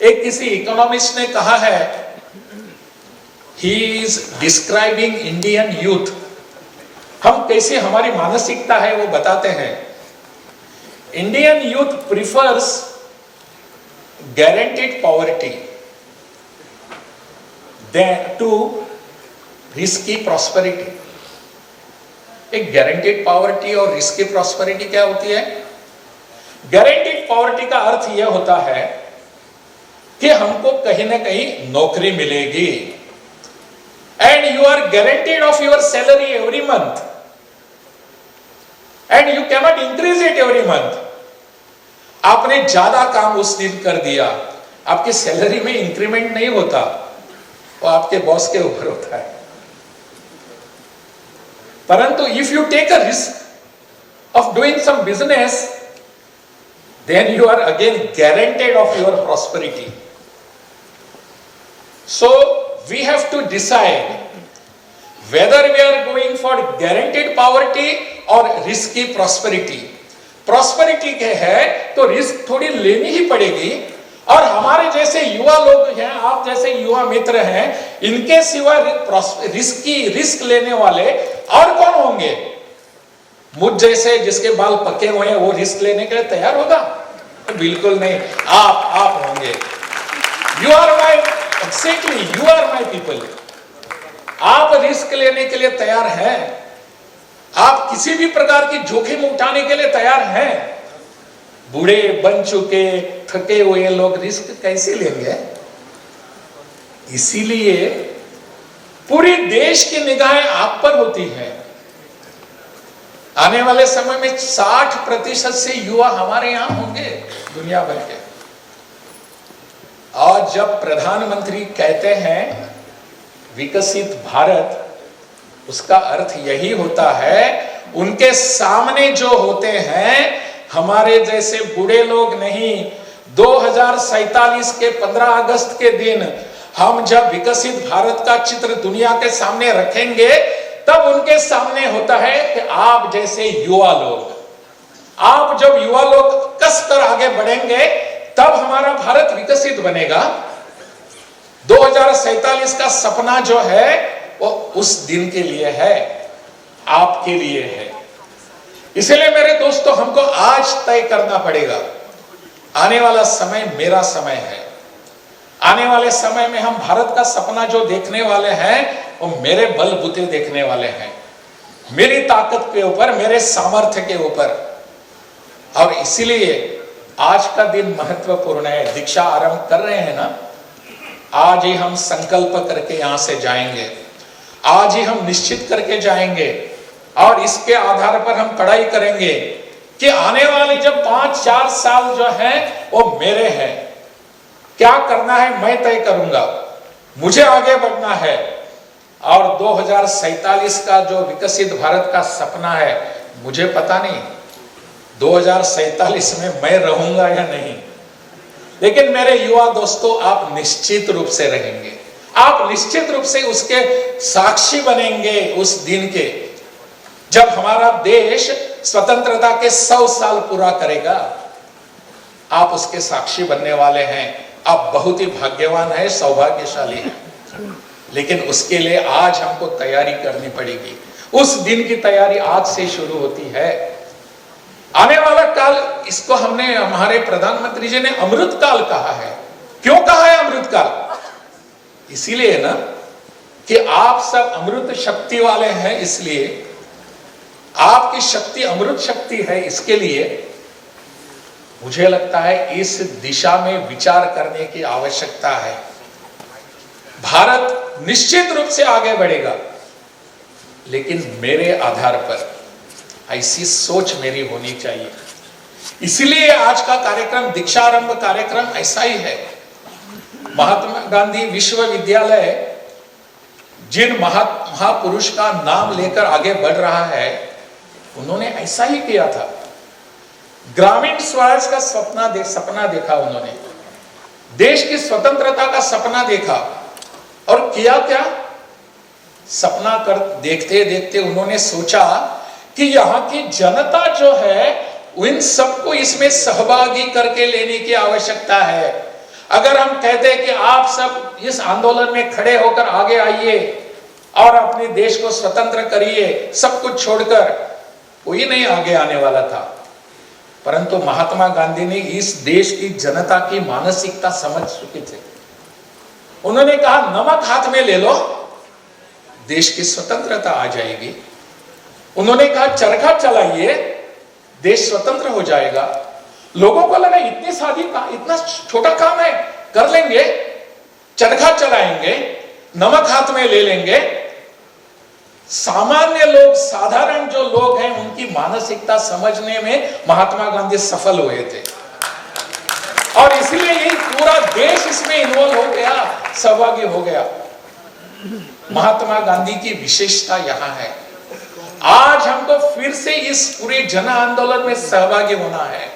एक किसी इकोनॉमिस्ट ने कहा है, he is describing Indian youth. हम कैसे, हमारी मानसिकता है वो बताते हैं। Indian youth prefers guaranteed poverty to risky prosperity. एक गारंटीड पॉवर्टी और रिस्की प्रॉस्पेरिटी क्या होती है? गारंटीड पॉवर्टी का अर्थ यह होता है कि हमको कहीं ना कहीं नौकरी मिलेगी, and you are guaranteed of your salary every month, and you can not increase it every month. आपने ज्यादा काम उस दिन कर दिया, आपकी सैलरी में इंक्रीमेंट नहीं होता, वो आपके बॉस के ऊपर होता है। परंतु if you take a risk of doing some business, then you are again guaranteed of your prosperity. So we have to decide whether we are going for guaranteed poverty और risky prosperity। प्रॉस्पेरिटी के है तो रिस्क थोड़ी लेनी ही पड़ेगी, और हमारे जैसे युवा लोग हैं, आप जैसे युवा मित्र हैं, इनके सिवा रिस्क लेने वाले और कौन होंगे? मुझ जैसे जिसके बाल पके हुए हैं वो रिस्क लेने के लिए तैयार होगा? बिल्कुल नहीं। आप होंगे। You are my, exactly you are my people. आप रिस्क लेने के लिए तैयार हैं, आप किसी भी प्रकार की जोखिम उठाने के लिए तैयार हैं। बूढ़े बन चुके थके हुए लोग रिस्क कैसे लेंगे? इसीलिए पूरी देश की निगाहें आप पर होती है। आने वाले समय में 60% से युवा हमारे यहां होंगे दुनिया भर के। और जब प्रधानमंत्री कहते हैं विकसित भारत, उसका अर्थ यही होता है, उनके सामने जो होते हैं हमारे जैसे बूढ़े लोग नहीं। 2047 के 15 अगस्त के दिन हम जब विकसित भारत का चित्र दुनिया के सामने रखेंगे, तब उनके सामने होता है कि आप जैसे युवा लोग, आप जब युवा लोग कसकर आगे बढ़ेंगे, तब हमारा भारत विकसित बनेगा। 2047 का सपना जो है वो उस दिन के लिए है, आपके लिए है। इसलिए मेरे दोस्तों, हमको आज तय करना पड़ेगा, आने वाला समय मेरा समय है। आने वाले समय में हम भारत का सपना जो देखने वाले हैं वो मेरे बलबूते देखने वाले हैं, मेरी ताकत के ऊपर, मेरे सामर्थ्य के ऊपर। और इसीलिए आज का दिन महत्वपूर्ण है। दीक्षा आरंभ कर रहे हैं ना, आज ही हम संकल्प करके यहां से जाएंगे, आज ही हम निश्चित करके जाएंगे और इसके आधार पर हम पढ़ाई करेंगे कि आने वाले जब 5-4 साल जो है वो मेरे हैं। क्या करना है मैं तय करूंगा, मुझे आगे बढ़ना है। और 2047 का जो विकसित भारत का सपना है, मुझे पता नहीं 2047 में मैं रहूंगा या नहीं, लेकिन मेरे युवा दोस्तों आप निश्चित रूप से रहेंगे, आप निश्चित रूप से उसके साक्षी बनेंगे उस दिन के जब हमारा देश स्वतंत्रता के 100 साल पूरा करेगा। आप उसके साक्षी बनने वाले हैं। आप बहुत ही भाग्यवान है, सौभाग्यशाली है, लेकिन उसके लिए आज हमको तैयारी करनी पड़ेगी। उस दिन की तैयारी आज से शुरू होती है। आने वाला काल, इसको हमने, हमारे प्रधानमंत्री जी ने अमृत काल कहा है। क्यों कहा है अमृत काल? इसीलिए ना कि आप सब अमृत शक्ति वाले हैं, इसलिए आपकी शक्ति अमृत शक्ति है। इसके लिए मुझे लगता है इस दिशा में विचार करने की आवश्यकता है। भारत निश्चित रूप से आगे बढ़ेगा, लेकिन मेरे आधार पर ऐसी सोच मेरी होनी चाहिए। इसलिए आज का कार्यक्रम, दीक्षारंभ कार्यक्रम ऐसा ही है। महात्मा गांधी विश्वविद्यालय जिन महापुरुष का नाम लेकर आगे बढ़ रहा है, उन्होंने ऐसा ही किया था। ग्रामीण स्वराज का सपना देखा उन्होंने, देश की स्वतंत्रता का सपना देखा और किया क्या? सपना कर देखते देखते उन्होंने सोचा कि यहाँ की जनता जो है इन सबको इसमें सहभागी करके लेने की आवश्यकता है। अगर हम कहते हैं कि आप सब इस आंदोलन में खड़े होकर आगे आइए और अपने देश को स्वतंत्र करिए, सब कुछ छोड़कर, कोई नहीं आगे आने वाला था। परंतु महात्मा गांधी ने इस देश की जनता की मानसिकता समझ चुके थे। उन्होंने कहा नमक हाथ में ले लो, देश की स्वतंत्रता आ जाएगी। उन्होंने कहा चरखा चलाइए, देश स्वतंत्र हो जाएगा। लोगों को लगा इतना छोटा काम है, कर लेंगे, चरखा चलाएंगे, नमक हाथ में ले लेंगे। सामान्य लोग, साधारण जो लोग हैं, उनकी मानसिकता समझने में महात्मा गांधी सफल हुए थे और इसलिए यही पूरा देश इसमें इन्वॉल्व हो गया, सहभागी हो गया। महात्मा गांधी की विशेषता यहां है। आज हमको फिर से इस पूरे जन आंदोलन में सहभागी होना है।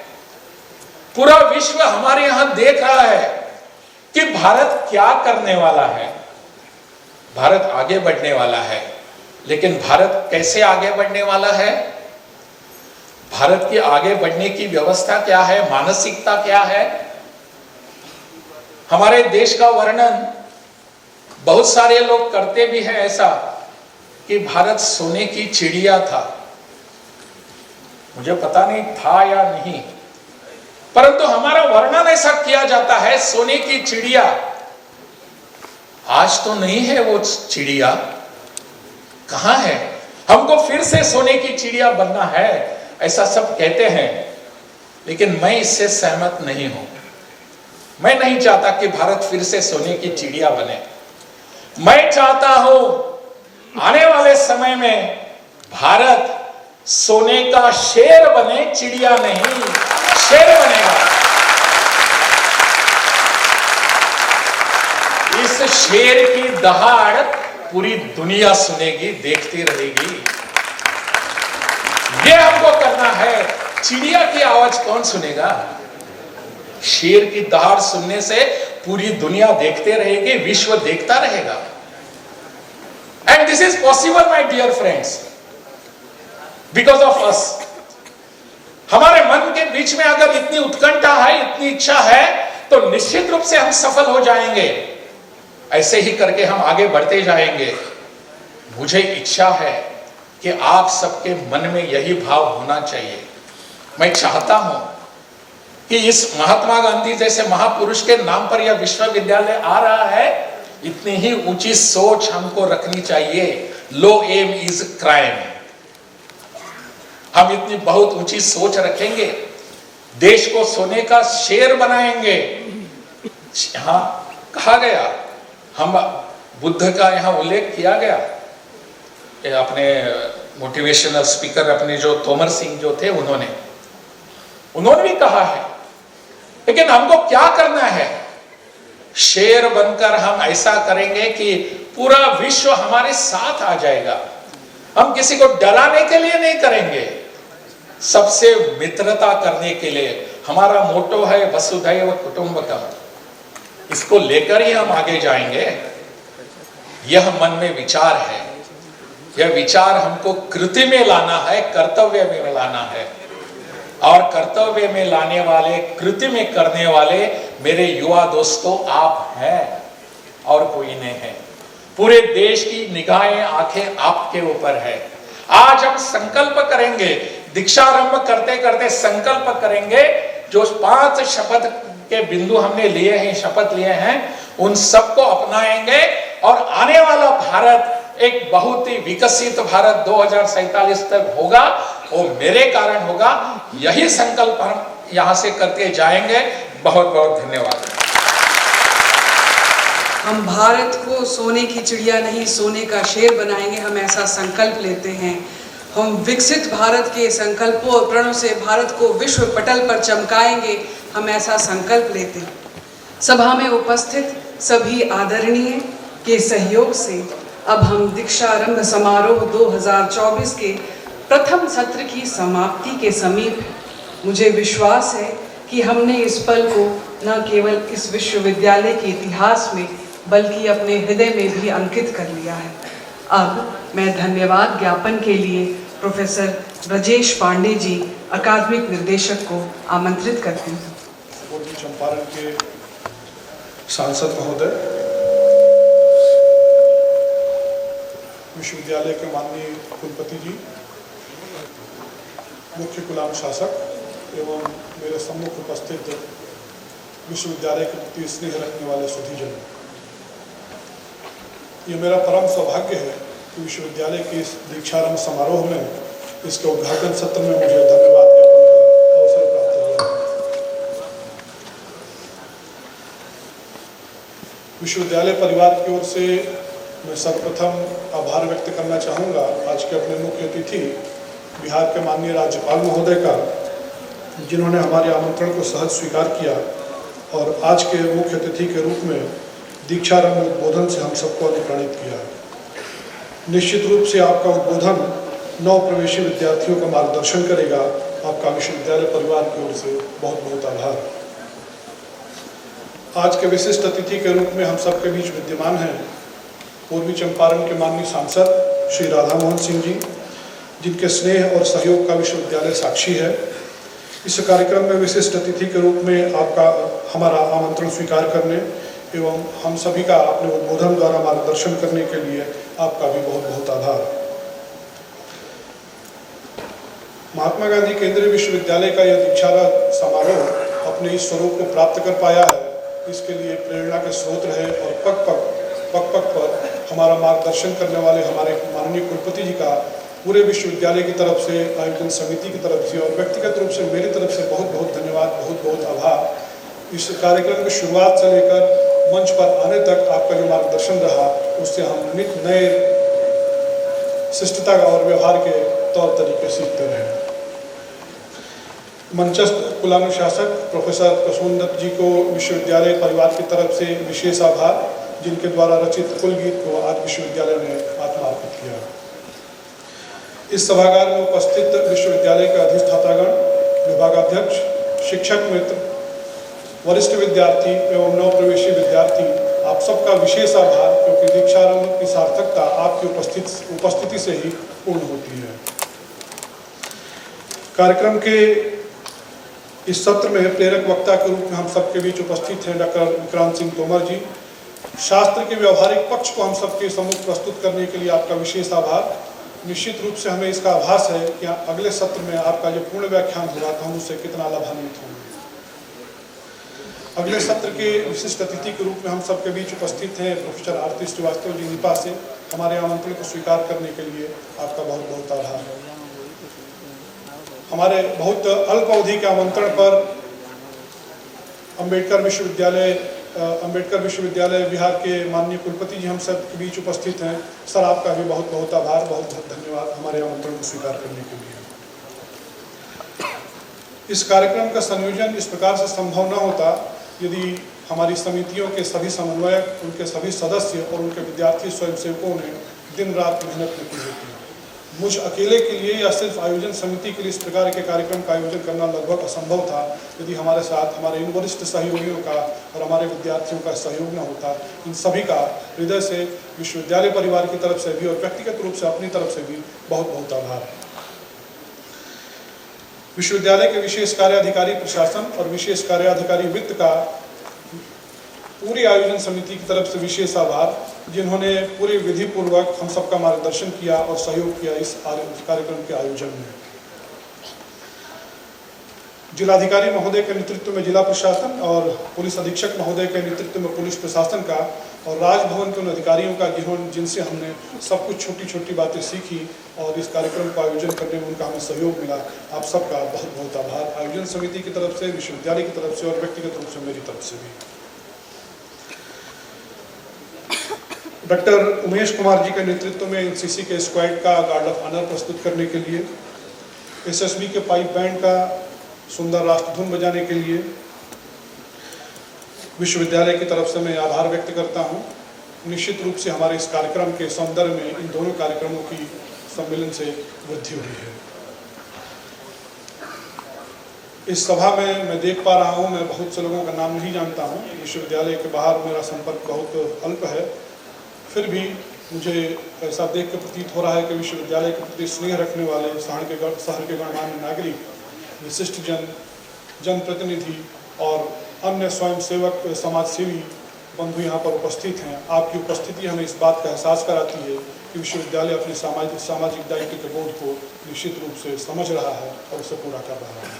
पूरा विश्व हमारे यहां देख रहा है कि भारत क्या करने वाला है। भारत आगे बढ़ने वाला है, लेकिन भारत कैसे आगे बढ़ने वाला है? भारत के आगे बढ़ने की व्यवस्था क्या है, मानसिकता क्या है? हमारे देश का वर्णन बहुत सारे लोग करते भी हैं ऐसा कि भारत सोने की चिड़िया था। मुझे पता नहीं था या नहीं, परंतु हमारा वर्णन ऐसा किया जाता है, सोने की चिड़िया। आज तो नहीं है वो चिड़िया, कहां है? हमको फिर से सोने की चिड़िया बनना है, ऐसा सब कहते हैं, लेकिन मैं इससे सहमत नहीं हूं। मैं नहीं चाहता कि भारत फिर से सोने की चिड़िया बने। मैं चाहता हूं आने वाले समय में भारत सोने का शेर बने, चिड़िया नहीं, शेर बनेगा। इस शेर की दहाड़ पूरी दुनिया सुनेगी, देखती रहेगी। ये हमको करना है। चिड़िया की आवाज कौन सुनेगा? शेर की दहाड़ सुनने से पूरी दुनिया देखते रहेगी, विश्व देखता रहेगा। And this is possible my dear friends, because of us. हमारे मन के बीच में अगर इतनी उत्कंठा है, इतनी इच्छा है, तो निश्चित रूप से हम सफल हो जाएंगे। ऐसे ही करके हम आगे बढ़ते जाएंगे। मुझे इच्छा है कि आप सबके मन में यही भाव होना चाहिए। मैं चाहता हूं कि इस महात्मा गांधी जैसे महापुरुष के नाम पर यह विश्वविद्यालय आ रहा है, इतनी ही ऊंची सोच हमको रखनी चाहिए। लो एम इज क्राइम। हम इतनी बहुत ऊंची सोच रखेंगे, देश को सोने का शेर बनाएंगे। यहां कहा गया, हम बुद्ध का यहां उल्लेख किया गया, अपने मोटिवेशनल स्पीकर अपने जो तोमर सिंह जो थे उन्होंने भी कहा है। लेकिन हमको क्या करना है? शेर बनकर हम ऐसा करेंगे कि पूरा विश्व हमारे साथ आ जाएगा। हम किसी को डराने के लिए नहीं करेंगे, सबसे मित्रता करने के लिए। हमारा मोटो है वसुधैव कुटुंबकम, इसको लेकर ही हम आगे जाएंगे। यह मन में विचार है, यह विचार हमको कृति में लाना है, कर्तव्य में लाना है। और कर्तव्य में लाने वाले, कृति में करने वाले मेरे युवा दोस्तों आप हैं और कोई नहीं है। पूरे देश की निगाहें, आंखें आपके ऊपर है। आज हम संकल्प करेंगे, दीक्षारंभ करते करते संकल्प करेंगे। जो 5 शपथ के बिंदु हमने लिए हैं, शपथ लिए हैं, उन सबको अपनाएंगे और आने वाला भारत एक बहुत ही विकसित भारत 2047 तक होगा, वो मेरे कारण होगा। यही संकल्प हम यहां से करते जाएंगे। बहुत बहुत धन्यवाद। हम भारत को सोने की चिड़िया नहीं, सोने का शेर बनाएंगे। हम ऐसा संकल्प लेते हैं। हम विकसित भारत के संकल्पों और प्रणों से भारत को विश्व पटल पर चमकाएंगे। हम ऐसा संकल्प लेते हैं। सभा में उपस्थित सभी आदरणीय के सहयोग से अब हम दीक्षारंभ समारोह 2024 के प्रथम सत्र की समाप्ति के समीप हैं। मुझे विश्वास है कि हमने इस पल को न केवल इस विश्वविद्यालय के इतिहास में बल्कि अपने हृदय में भी अंकित कर लिया है। अब मैं धन्यवाद ज्ञापन के लिए प्रोफेसर ब्रजेश पांडे जी, अकादमिक निर्देशक को आमंत्रित करती हूँ। पूर्वी चंपारण के सांसद महोदय, विश्वविद्यालय के माननीय कुलपति जी, मुख्य कुलानुशासक एवं मेरे सम्मुख उपस्थित विश्वविद्यालय के प्रति स्नेह रखने वाले सुधीजन, ये मेरा परम सौभाग्य है कि विश्वविद्यालय के इस दीक्षारंभ समारोह में, इसके उद्घाटन सत्र में मुझे धन्यवाद ज्ञापन का अवसर प्राप्त हुआ। विश्वविद्यालय परिवार की ओर से मैं सर्वप्रथम आभार व्यक्त करना चाहूँगा आज के अपने मुख्य अतिथि बिहार के माननीय राज्यपाल महोदय का, जिन्होंने हमारे आमंत्रण को सहज स्वीकार किया और आज के मुख्य अतिथि के रूप में दीक्षारंभ उद्बोधन से हम सबको अनुप्राणित किया। निश्चित रूप से आपका उद्बोधन नव प्रवेशी विद्यार्थियों का मार्गदर्शन करेगा। आपका विश्वविद्यालय परिवार की ओर से बहुत बहुत आभार। आज के विशिष्ट अतिथि के रूप में हम सबके बीच विद्यमान हैं पूर्वी चंपारण के माननीय सांसद श्री राधा मोहन सिंह जी, जिनके स्नेह और सहयोग का विश्वविद्यालय साक्षी है। इस कार्यक्रम में विशिष्ट अतिथि के रूप में आपका हमारा आमंत्रण स्वीकार करने एवं हम सभी का अपने उद्बोधन द्वारा मार्गदर्शन करने के लिए आपका भी बहुत बहुत आभार। महात्मा गांधी केंद्रीय विश्वविद्यालय का यह दीक्षांत समारोह अपने इस स्वरूप को प्राप्त कर पाया है, इसके लिए प्रेरणा के स्रोत रहे और पग पग पर हमारा मार्गदर्शन करने वाले हमारे माननीय कुलपति जी का पूरे विश्वविद्यालय की तरफ से, आयोजन समिति की तरफ से और व्यक्तिगत रूप से मेरी तरफ से बहुत बहुत धन्यवाद, बहुत बहुत आभार। इस कार्यक्रम की शुरुआत से लेकर मंच पर आने तक आपका जो मार्गदर्शन रहा, उससे हम नित नए शिष्टता और व्यवहार के तौर तरीके सीखते रहे। मंचस्थ कुलानुशासक प्रोफेसर प्रसून दत्त जी को विश्वविद्यालय परिवार की तरफ से विशेष आभार, जिनके द्वारा रचित कुल गीत को आज विश्वविद्यालय ने आत्मार्पित किया। इस सभागार में उपस्थित विश्वविद्यालय के अधिष्ठातागण, विभागाध्यक्ष, शिक्षक मित्र, वरिष्ठ विद्यार्थी एवं नव प्रवेशी विद्यार्थी, आप सबका विशेष आभार, क्योंकि दीक्षारंभ की सार्थकता आपकी उपस्थिति से ही पूर्ण होती है। कार्यक्रम के इस सत्र में प्रेरक वक्ता के रूप में हम सबके बीच उपस्थित हैं डॉक्टर विक्रांत सिंह तोमर जी। शास्त्र के व्यवहारिक पक्ष को हम सबके सम्मुख प्रस्तुत करने के लिए आपका विशेष आभार। निश्चित रूप से हमें इसका आभास है कि अगले सत्र में आपका जो पूर्ण व्याख्यान होगा तो हम उससे कितना लाभान्वित होंगे। अगले सत्र के विशिष्ट अतिथि के रूप में हम सबके बीच उपस्थित हैं प्रोफेसर आरती श्रीवास्तव जी नीपा से। हमारे आमंत्रण को स्वीकार करने के लिए आपका बहुत बहुत आभार। हमारे बहुत अल्प अवधि के आमंत्रण पर अंबेडकर विश्वविद्यालय बिहार के माननीय कुलपति जी हम सब के बीच उपस्थित हैं। सर, आपका भी बहुत बहुत आभार, बहुत बहुत धन्यवाद हमारे आमंत्रण को स्वीकार करने के लिए। इस कार्यक्रम का संयोजन इस प्रकार से संभव न होता यदि हमारी समितियों के सभी समन्वयक, उनके सभी सदस्य और उनके विद्यार्थी स्वयंसेवकों ने दिन रात मेहनत न की होती। मुझ अकेले के लिए या सिर्फ आयोजन समिति के लिए इस प्रकार के कार्यक्रम का आयोजन करना लगभग असंभव था यदि हमारे साथ हमारे इन वरिष्ठ सहयोगियों का और हमारे विद्यार्थियों का सहयोग न होता। इन सभी का हृदय से विश्वविद्यालय परिवार की तरफ से भी और व्यक्तिगत रूप से अपनी तरफ से भी बहुत बहुत आभार। विश्वविद्यालय के विशेष कार्याधिकारी प्रशासन और विशेष कार्याधिकारी वित्त का पूरी आयोजन समिति की तरफ से विशेष आभार, जिन्होंने पूरे विधि पूर्वक हम सबका मार्गदर्शन किया और सहयोग किया इस कार्यक्रम के आयोजन में। जिलाधिकारी महोदय के नेतृत्व में जिला प्रशासन और पुलिस अधीक्षक महोदय के नेतृत्व में पुलिस प्रशासन का और राजभवन के उन अधिकारियों का जिनसे हमने सब कुछ छोटी छोटी बातें सीखी और इस कार्यक्रम का आयोजन करने में उनका हमें सहयोग मिला। आप सबका बहुत बहुत आभार, आयोजन समिति की तरफ से, विश्वविद्यालय की तरफ से और व्यक्तिगत रूप से मेरी तरफ से भी। डॉक्टर उमेश कुमार जी के नेतृत्व में एनसीसी के स्क्वाड का गार्ड ऑफ ऑनर प्रस्तुत करने के लिए, एसएसबी के पाइप बैंड का सुंदर राष्ट्रधुन बजाने के लिए विश्वविद्यालय की तरफ से मैं आभार व्यक्त करता हूं। निश्चित रूप से हमारे इस कार्यक्रम के सौंदर्य में इन दोनों कार्यक्रमों की सम्मेलन से वृद्धि हुई है। इस सभा में मैं देख पा रहा हूं, मैं बहुत से लोगों का नाम नहीं जानता हूं। विश्वविद्यालय के बाहर मेरा संपर्क बहुत अल्प है, फिर भी मुझे ऐसा देख के प्रतीत हो रहा है कि विश्वविद्यालय के प्रति स्नेह रखने वाले शहर के गणमान्य नागरिक, विशिष्ट जनप्रतिनिधि और अन्य स्वयंसेवक समाजसेवी बंधु यहाँ पर उपस्थित हैं। आपकी उपस्थिति हमें इस बात का एहसास कराती है कि विश्वविद्यालय अपने सामाजिक दायित्व के बोध को निश्चित रूप से समझ रहा है और उसे पूरा कर रहा है।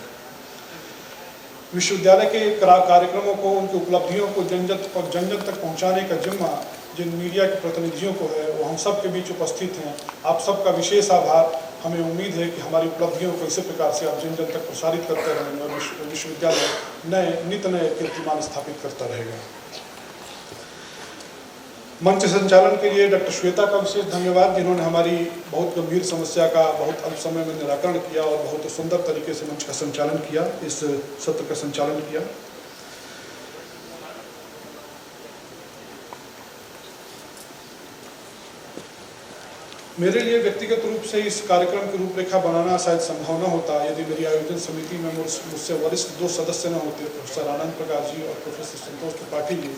विश्वविद्यालय के कार्यक्रमों को, उनकी उपलब्धियों को जन जन तक पहुँचाने का जिम्मा जिन मीडिया के प्रतिनिधियों को है वो हम सब के बीच उपस्थित हैं। आप सबका विशेष आभार। हमें उम्मीद है कि हमारी उपलब्धियों को इसी प्रकार से आप जन जन तक प्रसारित करते रहेंगे और विश्वविद्यालय नित्य नए कीर्तिमान स्थापित करता रहेगा। मंच संचालन के लिए डॉक्टर श्वेता का विशेष धन्यवाद, जिन्होंने हमारी बहुत गंभीर समस्या का बहुत अल्प समय में निराकरण किया और बहुत सुंदर तरीके से मंच का संचालन किया, इस सत्र का संचालन किया। मेरे लिए व्यक्तिगत रूप से इस कार्यक्रम की रूपरेखा बनाना शायद संभव न होता यदि मेरी आयोजन समिति में मुझसे वरिष्ठ दो सदस्य न होते, प्रोफेसर आनंद प्रकाश जी और प्रोफेसर संतोष त्रिपाठी जी,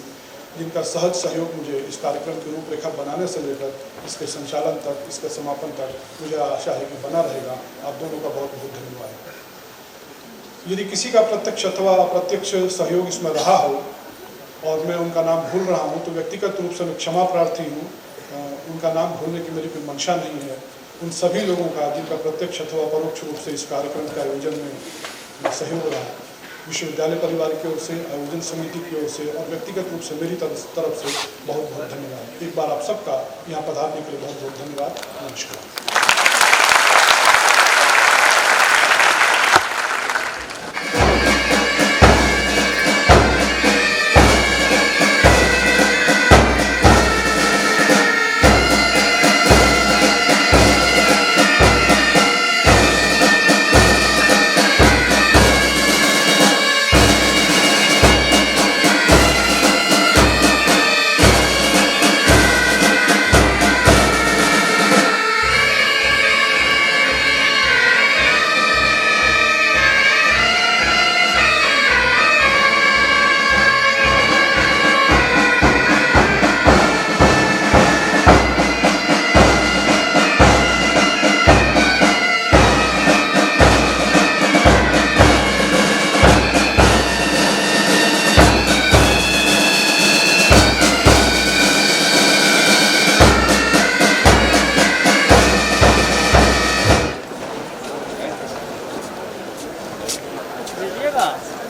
जिनका सहज सहयोग मुझे इस कार्यक्रम की रूपरेखा बनाने से लेकर इसके संचालन तक, इसके समापन तक मुझे आशा है कि बना रहेगा। आप दोनों का बहुत बहुत धन्यवाद। यदि किसी का प्रत्यक्ष अथवा अप्रत्यक्ष सहयोग इसमें रहा हो और मैं उनका नाम भूल रहा हूँ तो व्यक्तिगत रूप से मैं क्षमा प्रार्थी हूँ। उनका नाम भूलने की मेरी कोई मंशा नहीं है। उन सभी लोगों का जिनका प्रत्यक्ष अथवा परोक्ष रूप से इस कार्यक्रम के आयोजन में सहयोग रहा, विश्वविद्यालय परिवार की ओर से, आयोजन समिति की ओर से और व्यक्तिगत रूप से मेरी तरफ से बहुत बहुत धन्यवाद। एक बार आप सबका यहाँ पधारने के लिए बहुत बहुत धन्यवाद। नमस्कार।